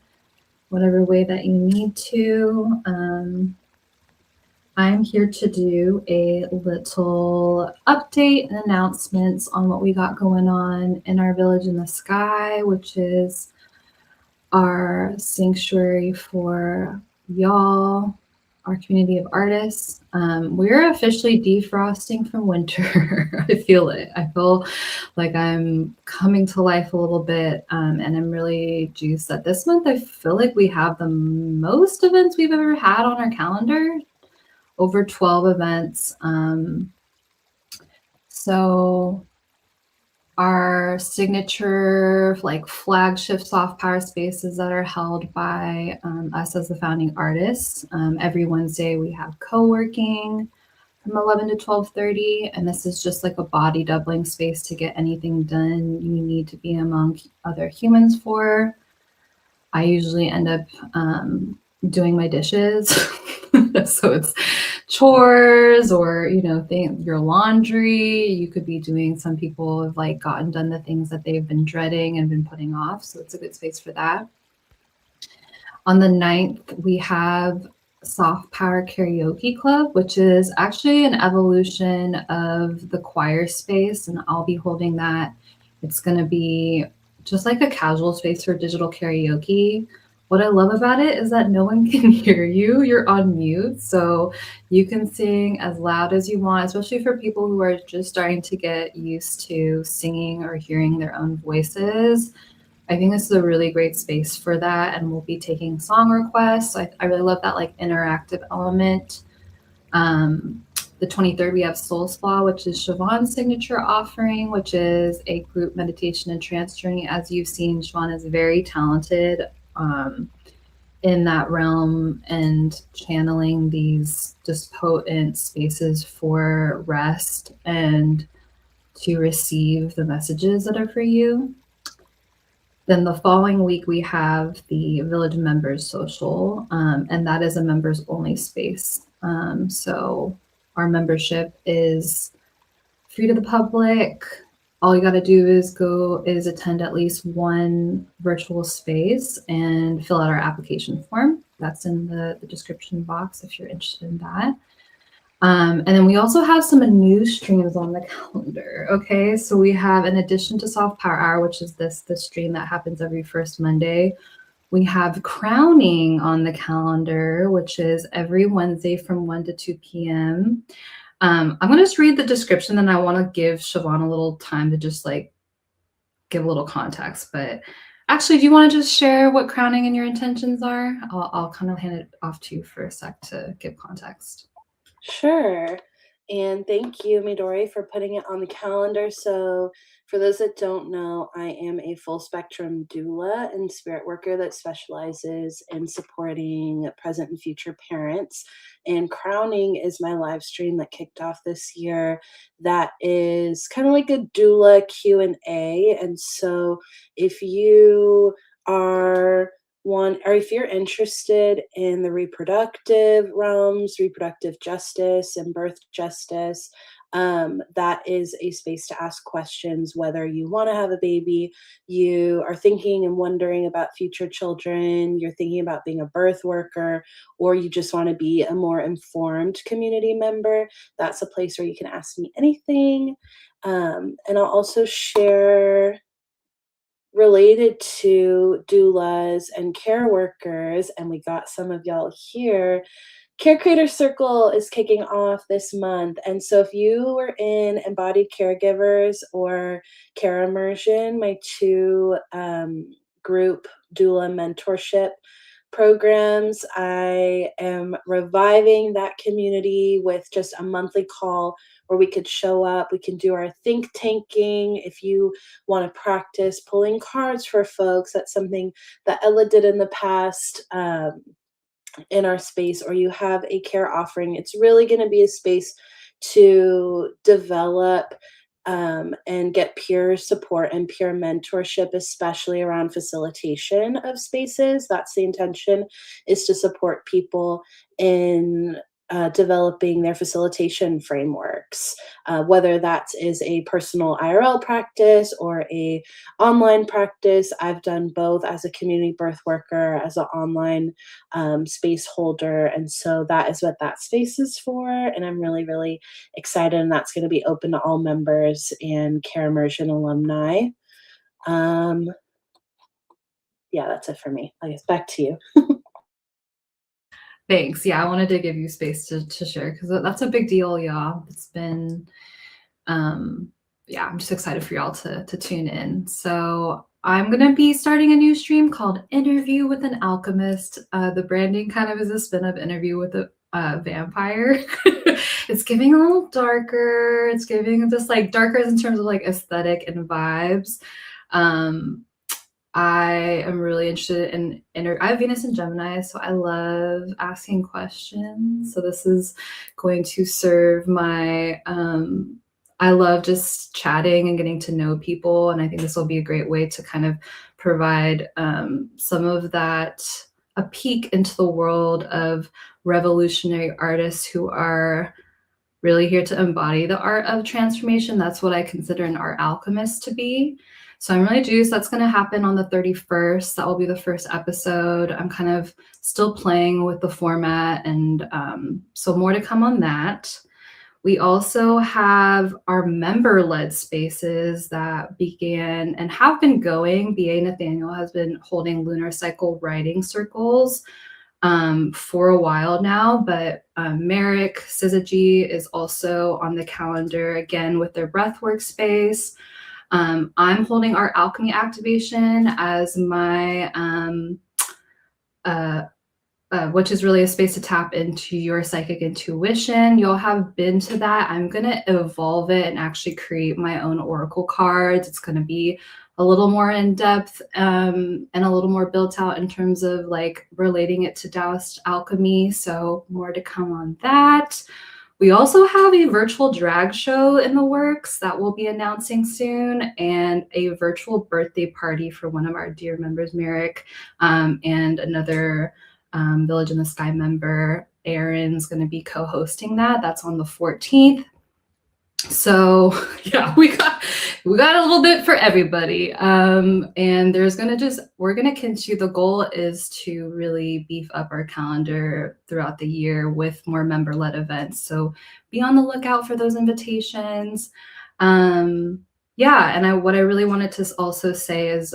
whatever way that you need to. I'm here to do a little update and announcements on what we got going on in our Village in the Sky, which is our sanctuary for y'all, our community of artists. We're officially defrosting from winter. I feel it. I feel like I'm coming to life a little bit, and I'm really juiced that this month I feel like we have the most events we've ever had on our calendar, over 12 events. So our signature flagship soft power spaces that are held by us as the founding artists. Every Wednesday we have co-working from 11 to 12:30, and this is just like a body doubling space to get anything done you need to be among other humans for. I usually end up doing my dishes. So it's chores or, your laundry. You could be doing, some people have gotten done the things that they've been dreading and been putting off. So it's a good space for that. On the 9th, we have Soft Power Karaoke Club, which is actually an evolution of the choir space, and I'll be holding that. It's going to be just like a casual space for digital karaoke. What I love about it is that no one can hear you. You're on mute, so you can sing as loud as you want, especially for people who are just starting to get used to singing or hearing their own voices. I think this is a really great space for that, and we'll be taking song requests. I really love that like interactive element. Um, the 23rd, we have Soul Spa, which is Siobhan's signature offering, which is a group meditation and trance journey. As you've seen, Siobhan is very talented in that realm and channeling these just potent spaces for rest and to receive the messages that are for you. Then the following week, we have the Village Members Social, and that is a members only space. So our membership is free to the public. All you got to do is attend at least one virtual space and fill out our application form. That's in the description box if you're interested in that. And then we also have some new streams on the calendar. Okay, so we have, in addition to Soft Power Hour, which is this stream that happens every first Monday, we have Crowning on the calendar, which is every Wednesday from 1 to 2 p.m. I'm going to just read the description, and I want to give Siobhan a little time to just like give a little context. But actually, do you want to just share what Crowning and your intentions are? I'll kind of hand it off to you for a sec to give context. Sure. And thank you, Midori, for putting it on the calendar. So, for those that don't know, I am a full spectrum doula and spirit worker that specializes in supporting present and future parents. And Crowning is my live stream that kicked off this year. That is kind of like a doula Q&A. And so, if you are or if you're interested in the reproductive realms, reproductive justice, and birth justice, that is a space to ask questions. Whether you want to have a baby, you are thinking and wondering about future children, you're thinking about being a birth worker, or you just want to be a more informed community member, that's a place where you can ask me anything. And I'll also share, related to doulas and care workers, and we got some of y'all here. Care Creator Circle is kicking off this month. And so if you were in Embodied Caregivers or Care Immersion, my two group doula mentorship programs, I am reviving that community with just a monthly call where we could show up. We can do our think tanking. If you want to practice pulling cards for folks, that's something that Ella did in the past. In our space, or you have a care offering, it's really going to be a space to develop and get peer support and peer mentorship, especially around facilitation of spaces. That's the intention, is to support people in developing their facilitation frameworks, whether that is a personal IRL practice or a online practice. I've done both as a community birth worker, as an online space holder, and so that is what that space is for. And I'm really, really excited, and that's going to be open to all members and Care Immersion alumni. Yeah, that's it for me. I guess back to you. Thanks. Yeah, I wanted to give you space to share because that's a big deal, y'all. It's been, yeah, I'm just excited for y'all to tune in. So I'm going to be starting a new stream called Interview with an Alchemist. The branding kind of is a spin of Interview with a Vampire. It's giving a little darker. It's giving just like darker in terms of like aesthetic and vibes. I am really interested in I have Venus and Gemini, so I love asking questions. So this is going to serve my, I love just chatting and getting to know people. And I think this will be a great way to kind of provide some of that, a peek into the world of revolutionary artists who are really here to embody the art of transformation. That's what I consider an art alchemist to be. So I'm really juiced. That's going to happen on the 31st. That will be the first episode. I'm kind of still playing with the format, and so more to come on that. We also have our member-led spaces that began and have been going. B.A. Nathaniel has been holding lunar cycle writing circles for a while now, but Merrick Syzygy is also on the calendar again with their breathwork space. I'm holding our alchemy activation as my which is really a space to tap into your psychic intuition. You'll have been to that. I'm going to evolve it and actually create my own oracle cards. It's going to be a little more in depth and a little more built out in terms of like relating it to Taoist alchemy. So more to come on that. We also have a virtual drag show in the works that we'll be announcing soon, and a virtual birthday party for one of our dear members, Merrick, and another Village in the Sky member. Aaron's going to be co-hosting that. That's on the 14th. So yeah, we got a little bit for everybody. And we're going to continue. The goal is to really beef up our calendar throughout the year with more member-led events. So be on the lookout for those invitations. Yeah. And what I really wanted to also say is,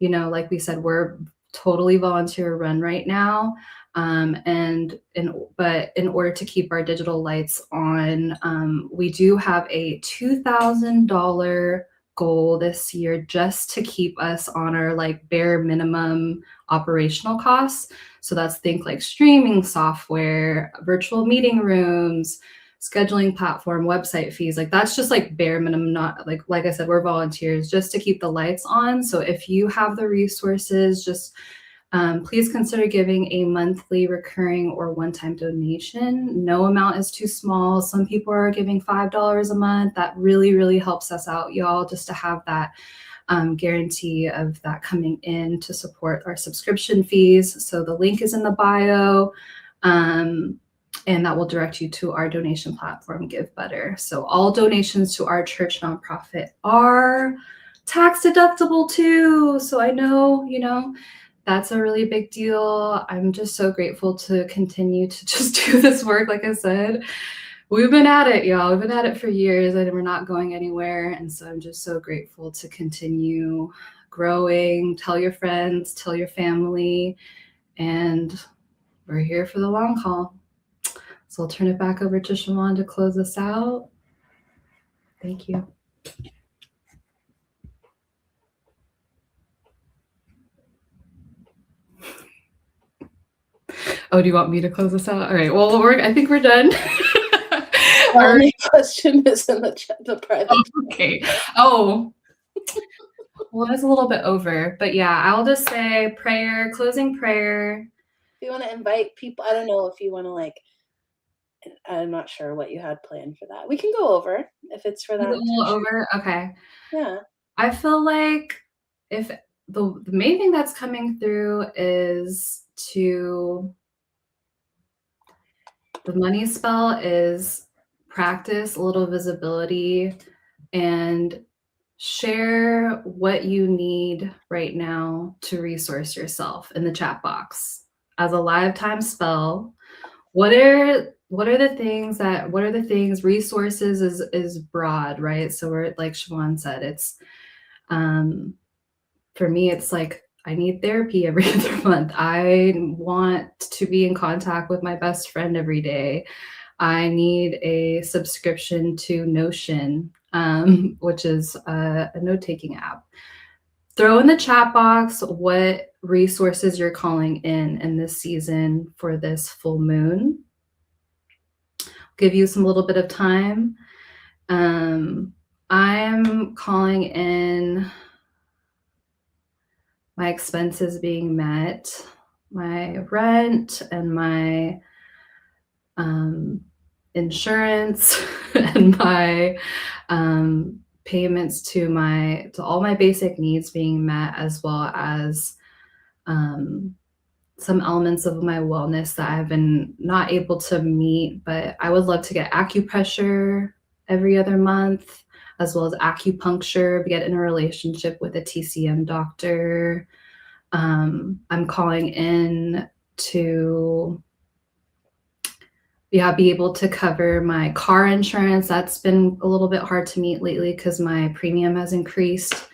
like we said, we're totally volunteer run right now. But in order to keep our digital lights on, we do have a $2,000 goal this year just to keep us on our like bare minimum operational costs. So that's think like streaming software, virtual meeting rooms, scheduling platform, website fees. Like that's just like bare minimum, not like I said, we're volunteers just to keep the lights on. So if you have the resources, just please consider giving a monthly, recurring, or one-time donation. No amount is too small. Some people are giving $5 a month. That really, really helps us out, y'all, just to have that guarantee of that coming in to support our subscription fees. So the link is in the bio, and that will direct you to our donation platform, GiveButter. So all donations to our church nonprofit are tax deductible too. So I know, that's a really big deal. I'm just so grateful to continue to just do this work. Like I said, we've been at it, y'all. We've been at it for years and we're not going anywhere. And so I'm just so grateful to continue growing. Tell your friends, tell your family, and we're here for the long haul. So I'll turn it back over to Siobhan to close us out. Thank you. Oh, do you want me to close this out? All right. Well, I think we're done. Our only question is in the chat, the private. Oh, okay. Oh, well, it's a little bit over, but yeah, I'll just say prayer, closing prayer. If you want to invite people, I don't know if you want to I'm not sure what you had planned for that. We can go over if it's for that. Over. Okay. Yeah. I feel like if the main thing that's coming through is the money spell is practice a little visibility and share what you need right now to resource yourself in the chat box. As a lifetime spell, what are the things, resources is broad, right? So we're like Siobhan said, it's for me, it's like I need therapy every other month. I want to be in contact with my best friend every day. I need a subscription to Notion, which is a note-taking app. Throw in the chat box what resources you're calling in this season for this full moon. Give you some little bit of time. I'm calling in my expenses being met, my rent and my insurance and my payments to all my basic needs being met, as well as some elements of my wellness that I've been not able to meet, but I would love to get acupressure every other month, as well as acupuncture, get in a relationship with a TCM doctor. I'm calling in to be able to cover my car insurance. That's been a little bit hard to meet lately because my premium has increased.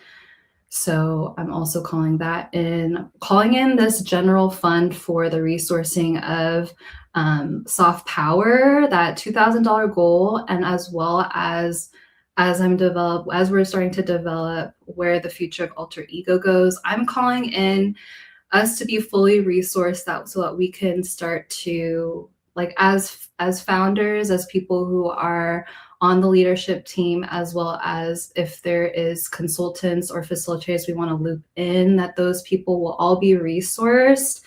So I'm also calling in this general fund for the resourcing of soft power, that $2,000 goal, and as well as as we're starting to develop where the future of alter ego goes, I'm calling in us to be fully resourced so that we can start to, like, as founders, as people who are on the leadership team, as well as if there is consultants or facilitators we want to loop in, that those people will all be resourced,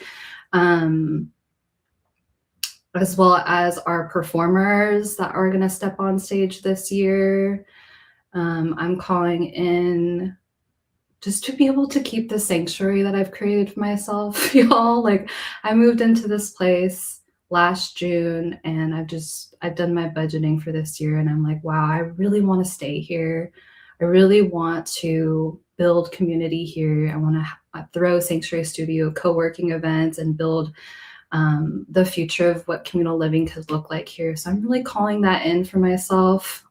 as well as our performers that are going to step on stage this year. I'm calling in just to be able to keep the sanctuary that I've created for myself, y'all. Like, I moved into this place last June, and I've done my budgeting for this year, and I'm like, wow, I really want to stay here. I really want to build community here. I want to throw Sanctuary Studio co-working events and build the future of what communal living could look like here. So I'm really calling that in for myself.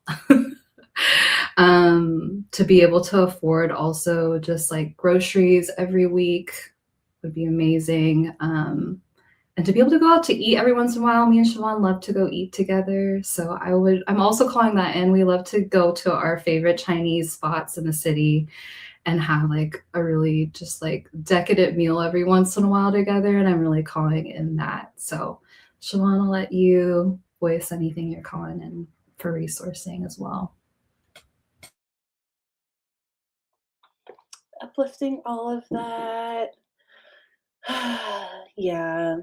To be able to afford also just like groceries every week would be amazing. And to be able to go out to eat every once in a while. Me and Siobhan love to go eat together. So I'm also calling that in. We love to go to our favorite Chinese spots in the city and have like a really just like decadent meal every once in a while together. And I'm really calling in that. So Siobhan, I'll let you voice anything you're calling in for resourcing as well. Uplifting all of that. Yeah.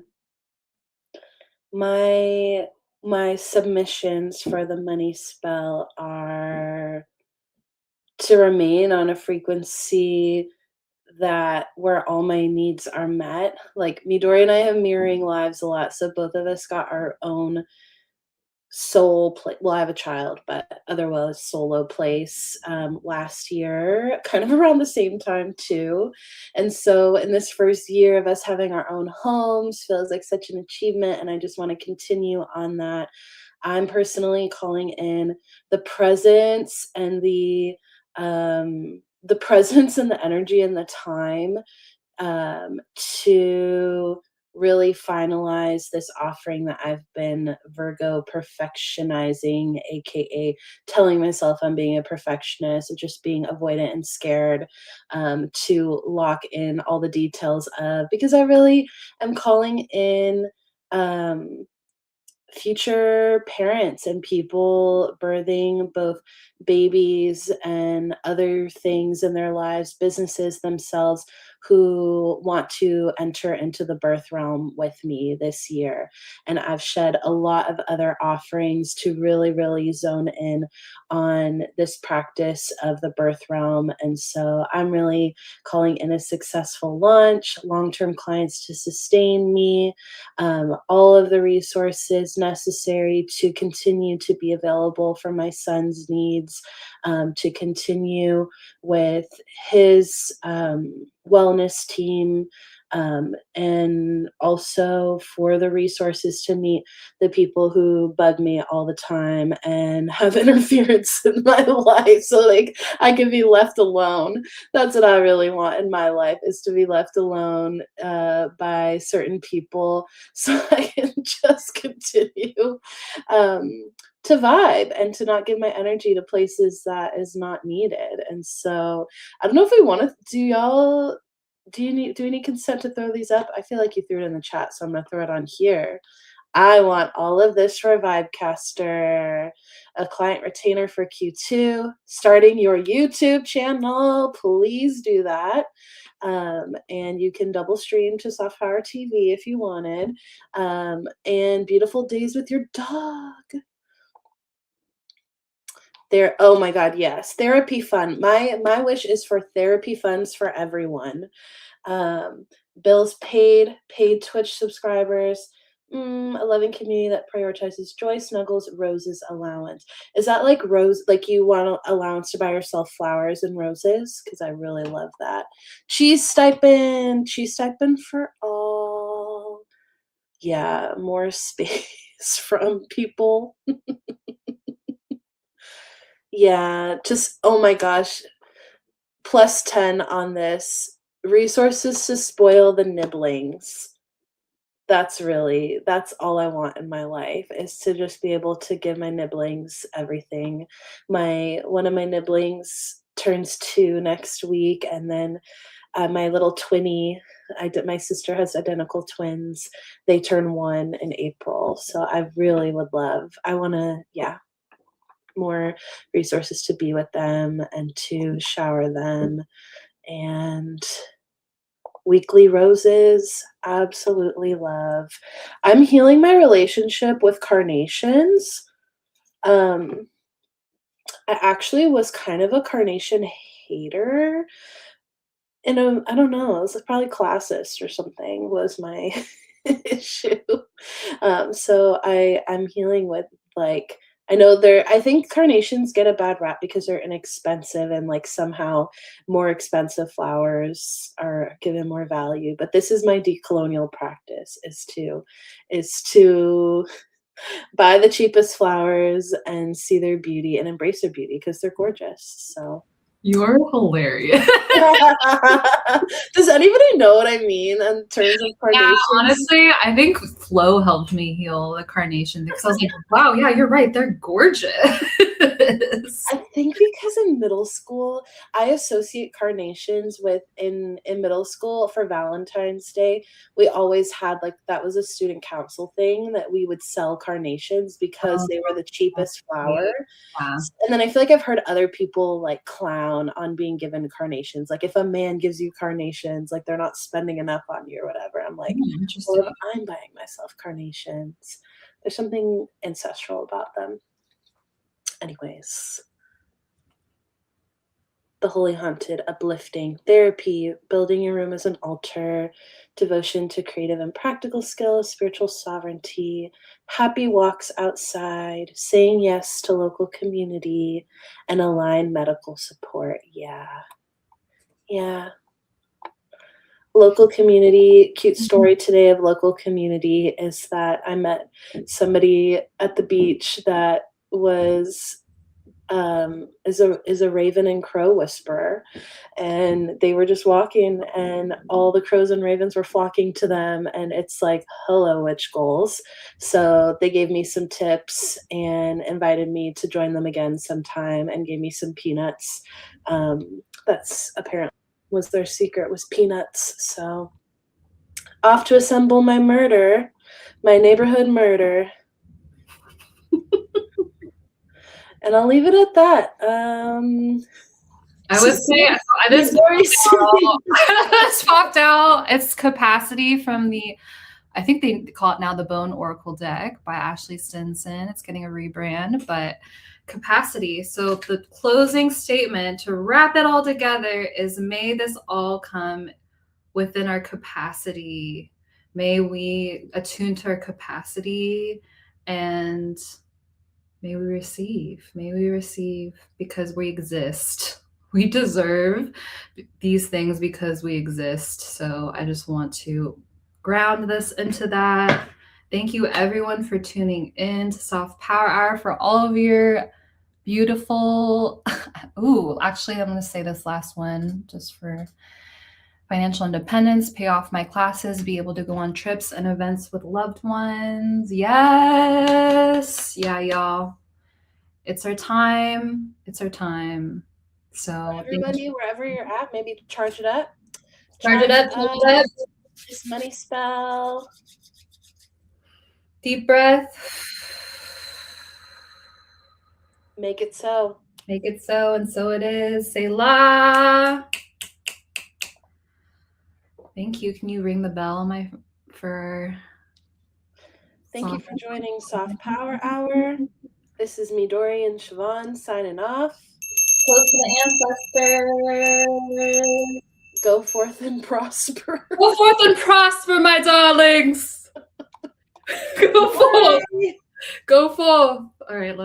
My submissions for the money spell are to remain on a frequency that where all my needs are met. Like, Midori and I have mirroring lives a lot, so both of us got our own well, I have a child, but otherwise solo place last year, kind of around the same time too. And so in this first year of us having our own homes feels like such an achievement, and I just want to continue on that. I'm personally calling in the presence and the presence and the energy and the time to really finalize this offering that I've been Virgo perfectionizing, aka telling myself I'm being a perfectionist, just being avoidant and scared, to lock in all the details of, because I really am calling in future parents and people birthing both babies and other things in their lives, businesses themselves, who want to enter into the birth realm with me this year. And I've shed a lot of other offerings to really, really zone in on this practice of the birth realm. And so I'm really calling in a successful launch, long-term clients to sustain me, all of the resources necessary to continue to be available for my son's needs, to continue with his wellness team, and also for the resources to meet the people who bug me all the time and have interference in my life, so like I can be left alone. That's what I really want in my life, is to be left alone by certain people, so I can just continue to vibe and to not give my energy to places that is not needed. And so I don't know if we want to do we need consent to throw these up? I feel like you threw it in the chat, so I'm gonna throw it on here. I want all of this for Vibecaster. A client retainer for Q2. Starting your YouTube channel. Please do that. And you can double stream to Soft Power TV if you wanted. And beautiful days with your dog. Oh my God, yes. Therapy fund. My wish is for therapy funds for everyone. Bills paid Twitch subscribers, a loving community that prioritizes joy, snuggles, roses, allowance. Is that like like you want an allowance to buy yourself flowers and roses? Because I really love that. Cheese stipend for all. Yeah, more space. from people. Yeah, just oh my gosh, plus 10 on this. Resources to spoil the nibblings. That's all I want in my life is to just be able to give my nibblings everything. My one of my nibblings turns 2 next week, and then, my little twinny my sister has identical twins. They turn 1 in April, so I really would love I wanna yeah, more resources to be with them and to shower them, and weekly roses, absolutely love. I'm healing my relationship with carnations. Um, I actually was kind of a carnation hater, and, I don't know, it was probably classist or something was my issue. I'm healing with, like I know I think carnations get a bad rap because they're inexpensive and, like, somehow more expensive flowers are given more value, but this is my decolonial practice is to buy the cheapest flowers and see their beauty and embrace their beauty because 'cause they're gorgeous, so You're hilarious. Does anybody know what I mean in terms of Yeah, carnations? honestly, I think Flo helped me heal the carnation because I was like, wow, yeah, you're right. They're gorgeous. I think because in middle school, I associate carnations with in middle school for Valentine's Day, we always had like that was a student council thing that we would sell carnations because Oh, they were the cheapest flower. yeah. And then I feel like I've heard other people like clown on being given carnations. Like if a man gives you carnations, like they're not spending enough on you or whatever. I'm like, well, Interesting. if I'm buying myself carnations, there's something ancestral about them. Anyways, the holy haunted, uplifting, therapy, building your room as an altar, devotion to creative and practical skills, spiritual sovereignty, happy walks outside, saying yes to local community, and aligned medical support. Yeah. Yeah. Local community, cute story today of local community is that I met somebody at the beach that was is a raven and crow whisperer, and they were just walking and all the crows and ravens were flocking to them, and it's like hello witch goals. So they gave me some tips and invited me to join them again sometime and gave me some peanuts. That's apparently was their secret was peanuts. So off to assemble my neighborhood murder. And I'll leave it at that. I would say this this popped out. It's capacity from I think they call it now the Bone Oracle deck by Ashley Stinson. It's getting a rebrand, but capacity. So the closing statement to wrap it all together is may this all come within our capacity. May we attune to our capacity and may we receive because we exist. We deserve these things because we exist. So I just want to ground this into that. Thank you everyone for tuning in to Soft Power Hour, for all of your beautiful, actually I'm going to say this last one just for financial independence, pay off my classes, be able to go on trips and events with loved ones. Yes. Yeah, y'all. It's our time. It's our time. So everybody, wherever you're at, maybe charge it up. Charge it up. This money spell. Deep breath. Make it so. Make it so, and so it is. Say la. Thank you. Can you ring the bell, Thank you for joining Soft Power Hour. This is me, Dory and Siobhan, signing off. Close to the ancestors. Go forth and prosper. Go forth and prosper, my darlings. Go forth. Go forth. All right.